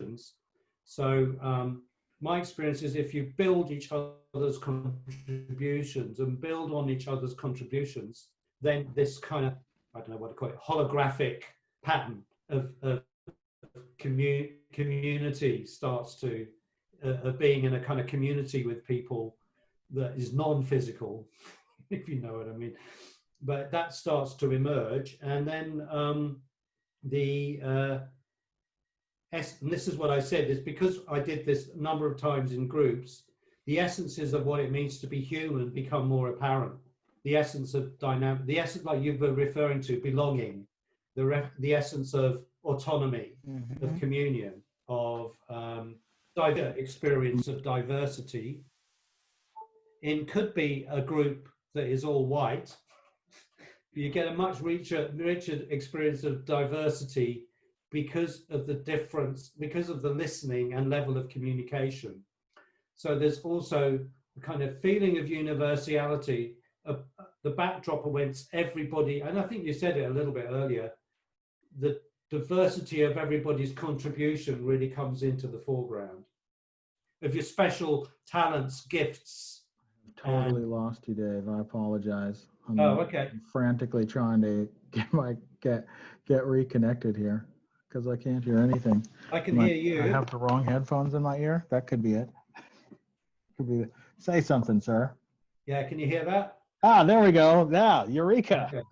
So my experience is if you build each other's contributions and build on each other's contributions, then this kind of, I don't know what to call it, holographic pattern of community starts to, of being in a kind of community with people that is non-physical, if you know what I mean. But that starts to emerge, and then and this is what I said, is because I did this a number of times in groups, the essences of what it means to be human become more apparent. The essence of dynamic, the essence, like you were referring to, belonging, the essence of autonomy, of communion, of experience of diversity. In could be a group that is all white, you get a much richer experience of diversity because of the difference, because of the listening and level of communication. So there's also a kind of feeling of universality, the backdrop of whence everybody, and I think you said it a little bit earlier, the diversity of everybody's contribution really comes into the foreground, of your special talents, gifts. Totally lost you, Dave. I apologize. Okay. I'm frantically trying to get reconnected here because I can't hear anything. I can hear you. I have the wrong headphones in my ear. That could be it. Could be. Say something, sir. Yeah, can you hear that? Ah, there we go. Yeah, eureka. Okay.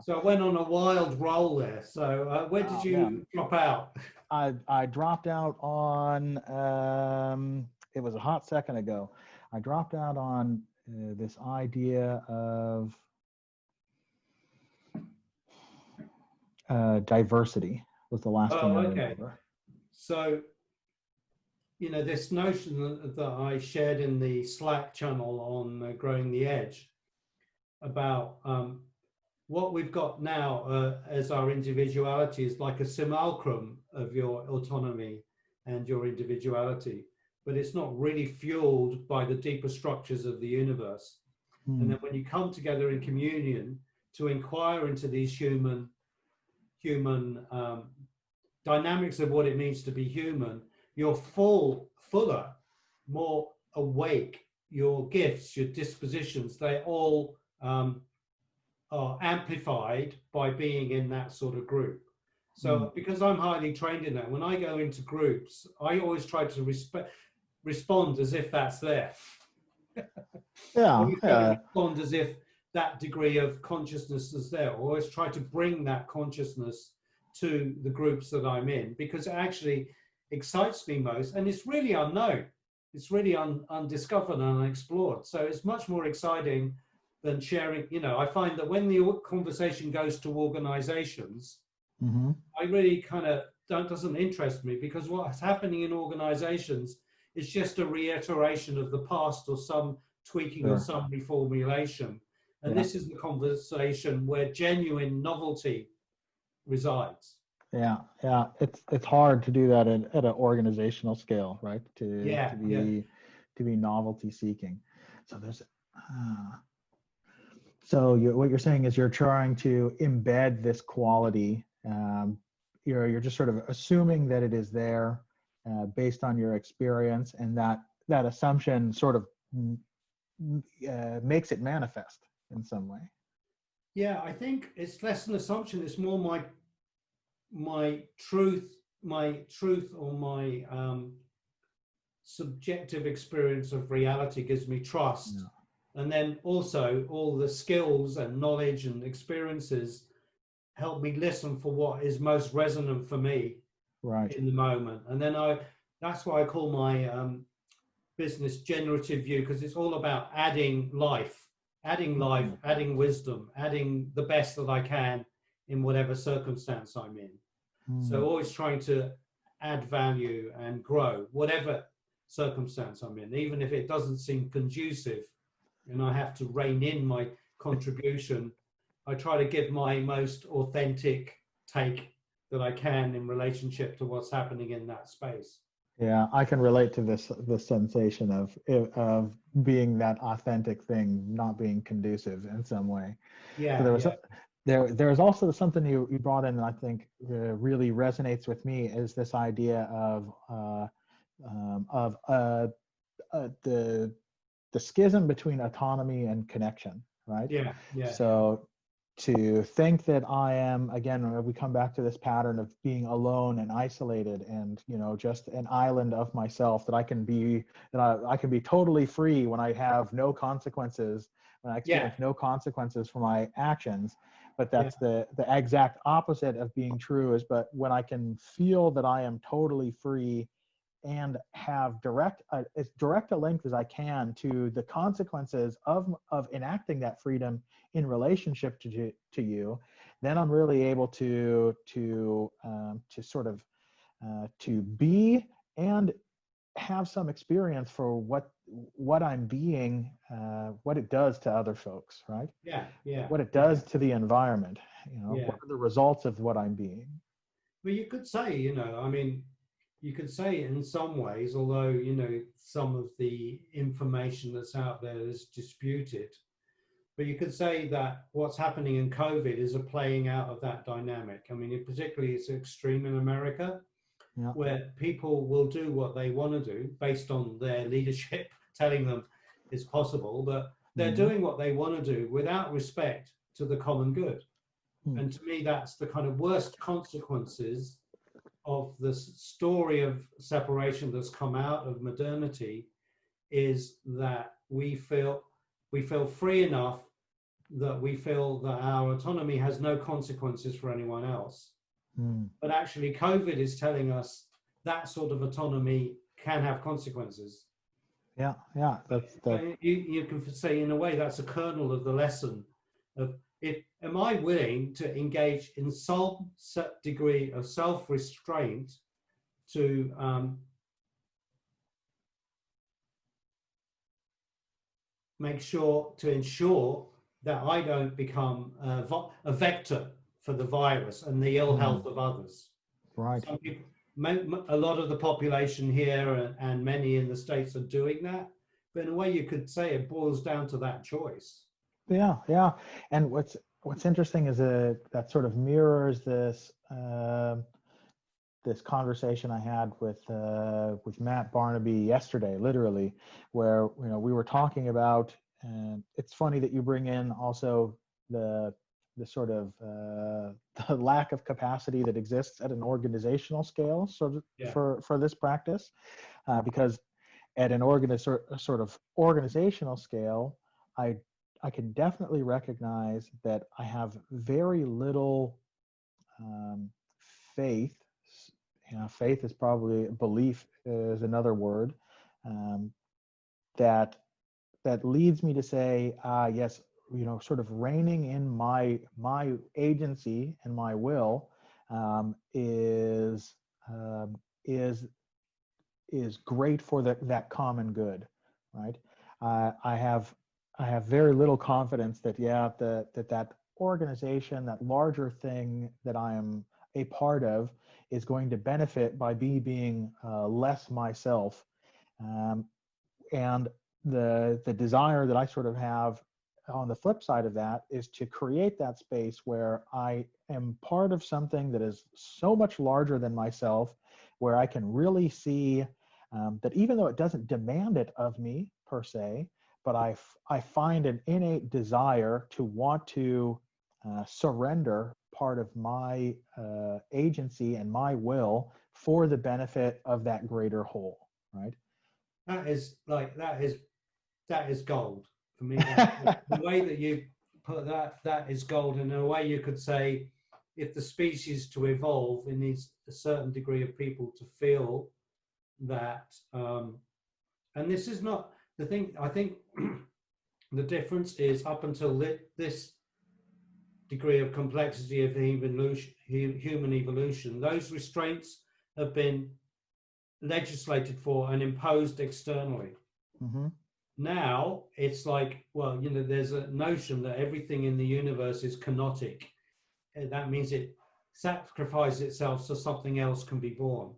So I went on a wild roll there. So where did you drop out? I dropped out on, it was a hot second ago. I dropped out on this idea of diversity was the last thing I remember. So, you know, this notion that I shared in the Slack channel on Growing the Edge about what we've got now as our individuality is like a simulacrum of your autonomy and your individuality, but it's not really fueled by the deeper structures of the universe. And then when you come together in communion to inquire into these human dynamics of what it means to be human, you're fuller, more awake. Your gifts, your dispositions, they all are amplified by being in that sort of group. So because I'm highly trained in that, when I go into groups, I always try to respond as if that's there. Respond as if that degree of consciousness is there. I always try to bring that consciousness to the groups that I'm in, because it actually excites me most, and it's really unknown. It's really undiscovered and unexplored. So it's much more exciting than sharing. You know, I find that when the conversation goes to organizations, I really kind of doesn't interest me, because what's happening in organizations is just a reiteration of the past or some tweaking or some reformulation. And this is the conversation where genuine novelty resides. It's hard to do that at an organizational scale, right? To be novelty seeking. So there's what you're saying is you're trying to embed this quality. You're just sort of assuming that it is there based on your experience, and that assumption sort of makes it manifest in some way. Yeah, I think it's less an assumption. It's more my truth or my subjective experience of reality gives me trust. And then also all the skills and knowledge and experiences help me listen for what is most resonant for me in the moment. And then that's why I call my business Generative View, because it's all about adding life, adding wisdom, adding the best that I can in whatever circumstance I'm in. So always trying to add value and grow, whatever circumstance I'm in, even if it doesn't seem conducive and I have to rein in my contribution. I try to give my most authentic take that I can in relationship to what's happening in that space. Yeah, I can relate to this sensation of being that authentic thing not being conducive in some way. So there's also something you brought in that I think really resonates with me, is this idea of the schism between autonomy and connection, right? So to think that I am, again, we come back to this pattern of being alone and isolated and, you know, just an island of myself, that I can be totally free when I have no consequences, when I experience no consequences for my actions. But that's the exact opposite of being true, is but when I can feel that I am totally free and have as direct a link as I can to the consequences of enacting that freedom in relationship to you, then I'm really able to sort of to be and have some experience for what I'm being, what it does to other folks, right? What it does to the environment, you know, what are the results of what I'm being? Well, you could say, you know, I mean, you could say in some ways, although, you know, some of the information that's out there is disputed, but you could say that what's happening in COVID is a playing out of that dynamic. I mean, particularly it's extreme in America, where people will do what they want to do based on their leadership telling them it's possible, but they're doing what they want to do without respect to the common good. And to me, that's the kind of worst consequences of the story of separation that's come out of modernity, is that we feel free enough that we feel that our autonomy has no consequences for anyone else. But actually COVID is telling us that sort of autonomy can have consequences. Yeah, that's you can say in a way that's a kernel of the lesson of am I willing to engage in some set degree of self-restraint to ensure that I don't become a vector for the virus and the ill health of others. Right. Some people, a lot of the population here and many in the States are doing that, but in a way you could say it boils down to that choice. Yeah. And what's interesting is that sort of mirrors this this conversation I had with Matt Barnaby yesterday, literally, where we were talking about, and it's funny that you bring in also the sort of the lack of capacity that exists at an organizational scale, for this practice, because at an sort of organizational scale, I can definitely recognize that I have very little faith. Faith is probably, belief is another word, that leads me to say, yes, sort of reining in my agency and my will is great for that common good, right? I have very little confidence that that organization, that larger thing that I am a part of, is going to benefit by being less myself, and the desire that I sort of have on the flip side of that is to create that space where I am part of something that is so much larger than myself, where I can really see that even though it doesn't demand it of me per se, but I find an innate desire to want to surrender part of my agency and my will for the benefit of that greater whole, right? That is gold for me. The way that you put that is gold. In a way, you could say, if the species to evolve, it needs a certain degree of people to feel that. And this is not the thing. I think the difference is, up until this degree of complexity of human evolution, those restraints have been legislated for and imposed externally. Mm-hmm. Now it's like, well, there's a notion that everything in the universe is kenotic. That means it sacrifices itself so something else can be born.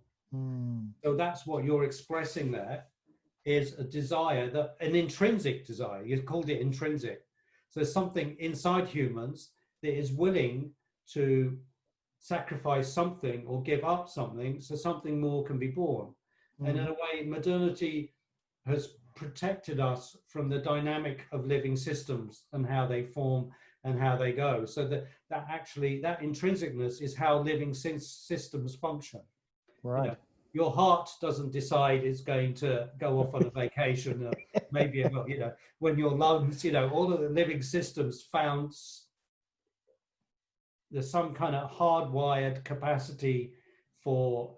So that's what you're expressing there, is a desire, an intrinsic desire. You called it intrinsic. So something inside humans that is willing to sacrifice something or give up something so something more can be born. And in a way, modernity has protected us from the dynamic of living systems and how they form and how they go. So that intrinsicness is how living systems function. Right. Your heart doesn't decide it's going to go off on a vacation, maybe, when your lungs, all of the living systems found there's some kind of hardwired capacity for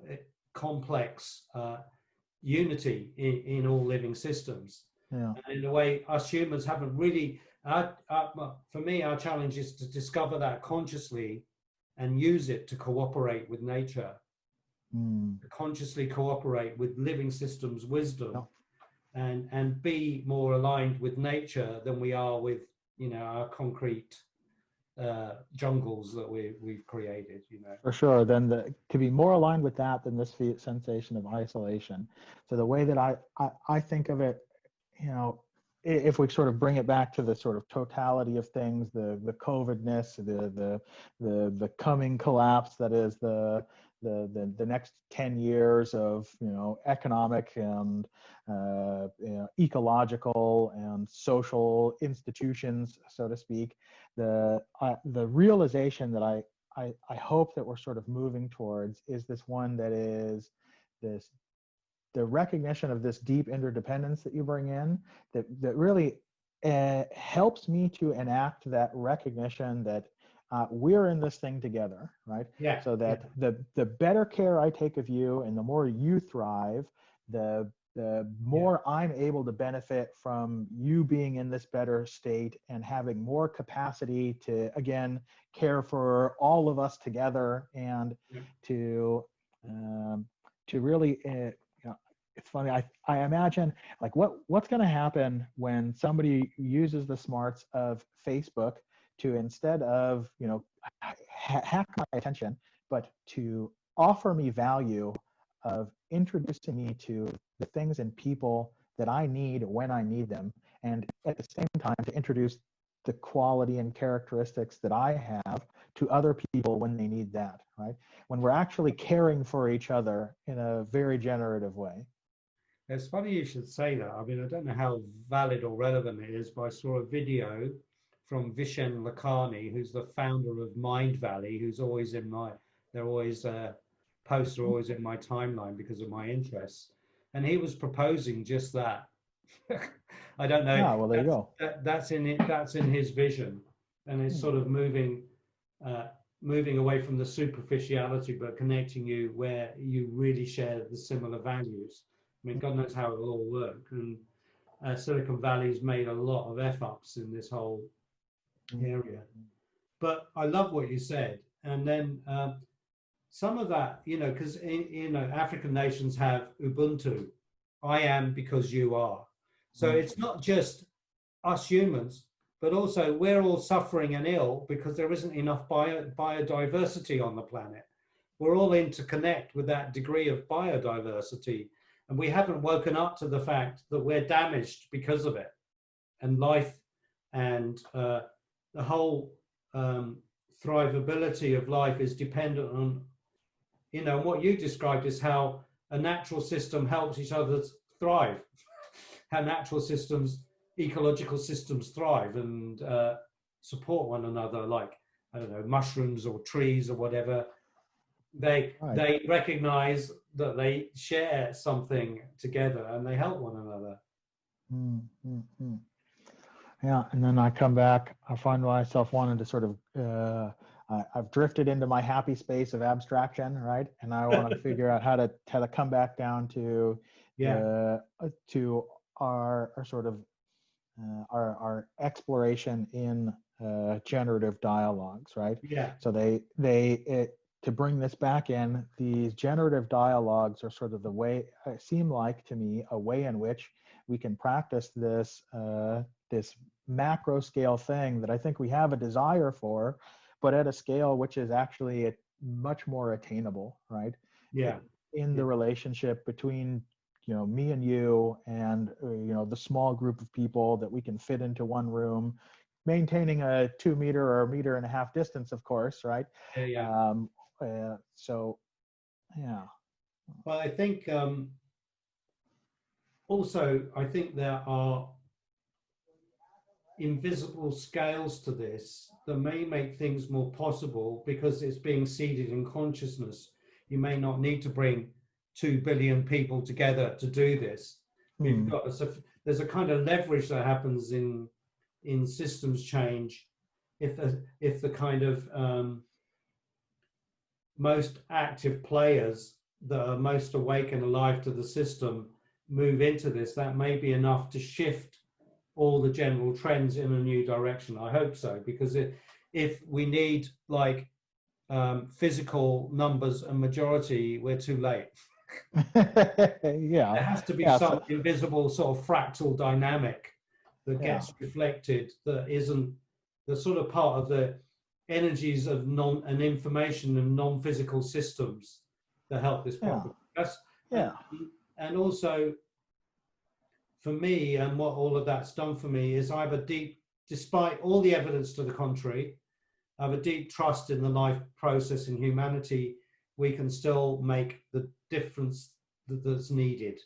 complex unity in all living systems. Yeah. And in a way, us humans haven't really, for me, our challenge is to discover that consciously and use it to cooperate with nature. To consciously cooperate with living systems wisdom, and be more aligned with nature than we are with our concrete jungles that we've created. For sure. Then to be more aligned with that than this sensation of isolation. So the way that I think of it, if we sort of bring it back to the sort of totality of things, the COVIDness, the coming collapse that is the next 10 years of economic and ecological and social institutions, so to speak, the realization that I hope that we're sort of moving towards is this one that is the recognition of this deep interdependence that you bring in, that really helps me to enact that recognition that we're in this thing together, right? Yeah. So that the better care I take of you and the more you thrive, the more I'm able to benefit from you being in this better state and having more capacity to, again, care for all of us together and to really, you know, it's funny, I imagine like what's going to happen when somebody uses the smarts of Facebook to, instead of, you know, hack my attention, but to offer me value of introducing me to the things and people that I need when I need them, and at the same time to introduce the quality and characteristics that I have to other people when they need that, right? When we're actually caring for each other in a very generative way. It's funny you should say that. I mean, I don't know how valid or relevant it is, but I saw a video from Vishen Lakhani, who's the founder of Mind Valley, who's always in my, they're always, posts are always in my timeline because of my interests. And he was proposing just that. I don't know. Yeah, well, there you go. That's in it. That's in his vision, and it's sort of moving away from the superficiality, but connecting you where you really share the similar values. I mean, God knows how it will all work. And Silicon Valley's made a lot of F-ups in this whole area. But I love what you said. And then some of that, you know, because you know, African nations have Ubuntu. I am because you are. So it's not just us humans, but also we're all suffering and ill because there isn't enough biodiversity on the planet. We're all interconnected with that degree of biodiversity, and we haven't woken up to the fact that we're damaged because of it. And life and the whole thrivability of life is dependent on, you know, what you described is how a natural system helps each other thrive, how natural systems, ecological systems thrive and support one another, like, I don't know, mushrooms or trees or whatever. They recognize that they share something together and they help one another. Yeah, and then I come back, I find myself wanting to sort of, I've drifted into my happy space of abstraction, right? And I want to figure out how to come back down to to our sort of our exploration in generative dialogues, right? Yeah. So to bring this back in, these generative dialogues are sort of the way, seem like to me, a way in which we can practice this this macro scale thing that I think we have a desire for, but at a scale which is actually much more attainable, right? Yeah. In the relationship between, you know, me and you and, you know, the small group of people that we can fit into one room, maintaining a 2 meter or 1.5 meter distance, of course, right? So, yeah. Well, I think also, I think there are invisible scales to this that may make things more possible because it's being seeded in consciousness. You may not need to bring 2 billion people together to do this. We've got there's a kind of leverage that happens in systems change if the kind of most active players that are most awake and alive to the system move into this. That may be enough to shift all the general trends in a new direction. I hope so, because if we need like physical numbers and majority, we're too late. Yeah, there has to be some invisible sort of fractal dynamic that gets reflected, that isn't the sort of part of the energies of information and non-physical systems that help this problem. And also for me, and what all of that's done for me is I have a deep, despite all the evidence to the contrary, I have a deep trust in the life process in humanity. We can still make the difference that's needed,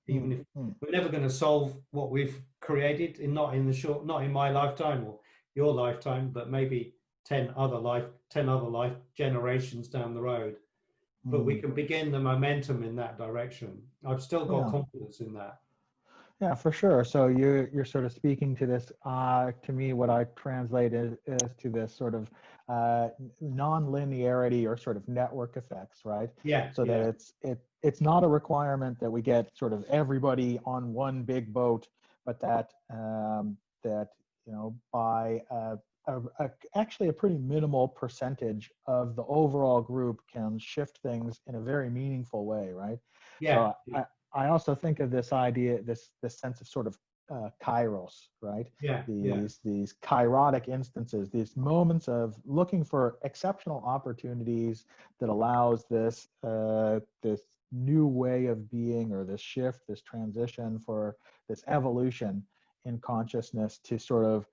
even if we're never going to solve what we've created, not in my lifetime or your lifetime, but maybe 10 other life generations down the road. But we can begin the momentum in that direction. I've still got confidence in that. Yeah, for sure. So you're sort of speaking to this, to me, what I translate is to this sort of non-linearity or sort of network effects, right? Yeah. So that it's not a requirement that we get sort of everybody on one big boat, but that that by actually a pretty minimal percentage of the overall group can shift things in a very meaningful way, right? Yeah. So I also think of this idea, this sense of sort of kairos, right? Yeah. These kairotic instances, these moments of looking for exceptional opportunities that allows this this new way of being, or this shift, this transition, for this evolution in consciousness to sort of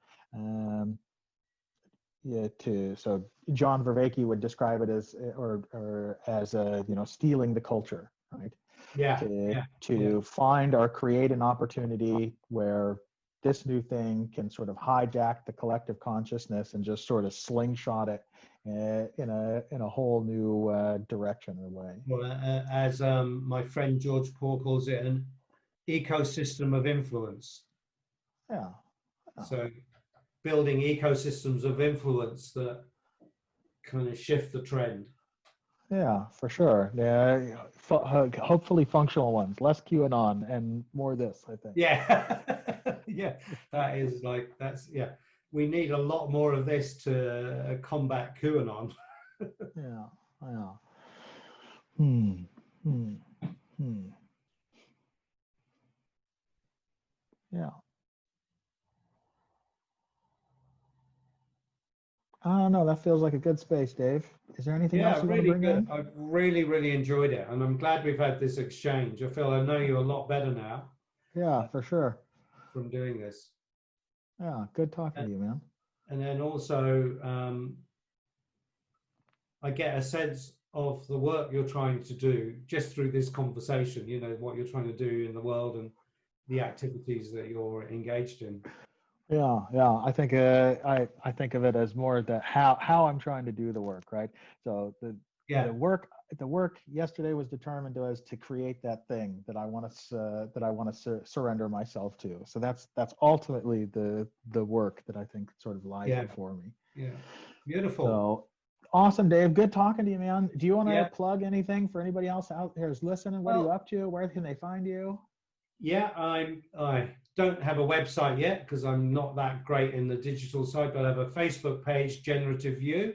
so John Vervaeke would describe it as or as stealing the culture, right? Yeah. To find or create an opportunity where this new thing can sort of hijack the collective consciousness and just sort of slingshot it in a whole new direction or way. Well, as my friend George Paul calls it, an ecosystem of influence. Yeah. So building ecosystems of influence that kind of shift the trend. Yeah, for sure. Yeah, hopefully functional ones, less QAnon and more this, I think. Yeah. Yeah, yeah. We need a lot more of this to combat QAnon. Yeah. Yeah. I don't know. That feels like a good space, Dave. Is there anything else you want to bring in? I've really enjoyed it, and I'm glad we've had this exchange. I feel I know you a lot better now. Yeah, for sure. From doing this. Yeah, good talking to you, man. And then also, I get a sense of the work you're trying to do just through this conversation. What you're trying to do in the world and the activities that you're engaged in. Yeah. I think I think of it as more that how I'm trying to do the work, right? So the work yesterday was determined as to create that thing that I want to surrender myself to. So that's ultimately the work that I think sort of lies before me. Yeah, beautiful. So awesome, Dave. Good talking to you, man. Do you want to plug anything for anybody else out there who's listening? What are you up to? Where can they find you? Yeah, I don't have a website yet because I'm not that great in the digital side, but I have a Facebook page, Generative View.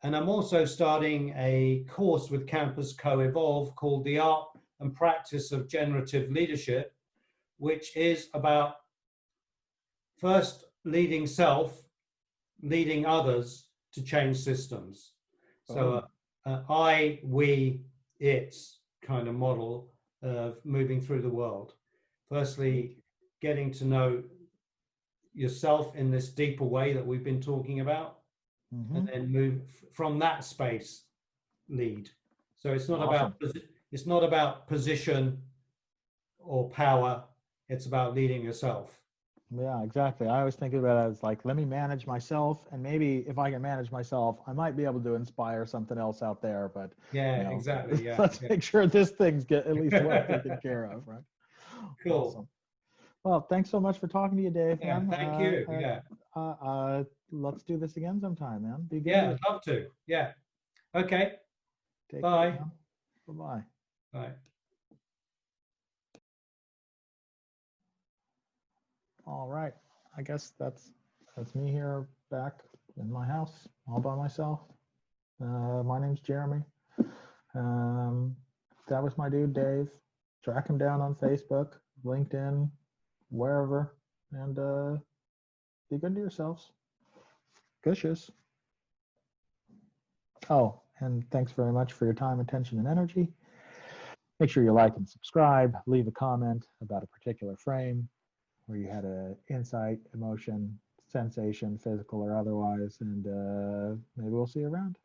And I'm also starting a course with Campus Co-Evolve called The Art and Practice of Generative Leadership, which is about first leading self, leading others to change systems. So I, we, it's kind of model of moving through the world. Firstly, getting to know yourself in this deeper way that we've been talking about, and then move from that space, lead. So it's not about position or power. It's about leading yourself. Yeah, exactly. I always think of it as like, let me manage myself, and maybe if I can manage myself, I might be able to inspire something else out there. But exactly. Yeah, let's make sure this thing's get at least well taken care of, right? Cool. Awesome. Well, thanks so much for talking to you, Dave. Yeah, man. thank you. Let's do this again sometime, man. Be good. Yeah, I'd love to. Yeah. Okay. Bye. Care, bye-bye. Bye. All right. I guess that's me here back in my house all by myself. My name's Jeremy. That was my dude, Dave. Track him down on Facebook, LinkedIn, wherever, and be good to yourselves. Gushes. Oh, and thanks very much for your time, attention, and energy. Make sure you like and subscribe. Leave a comment about a particular frame where you had an insight, emotion, sensation, physical or otherwise, and maybe we'll see you around.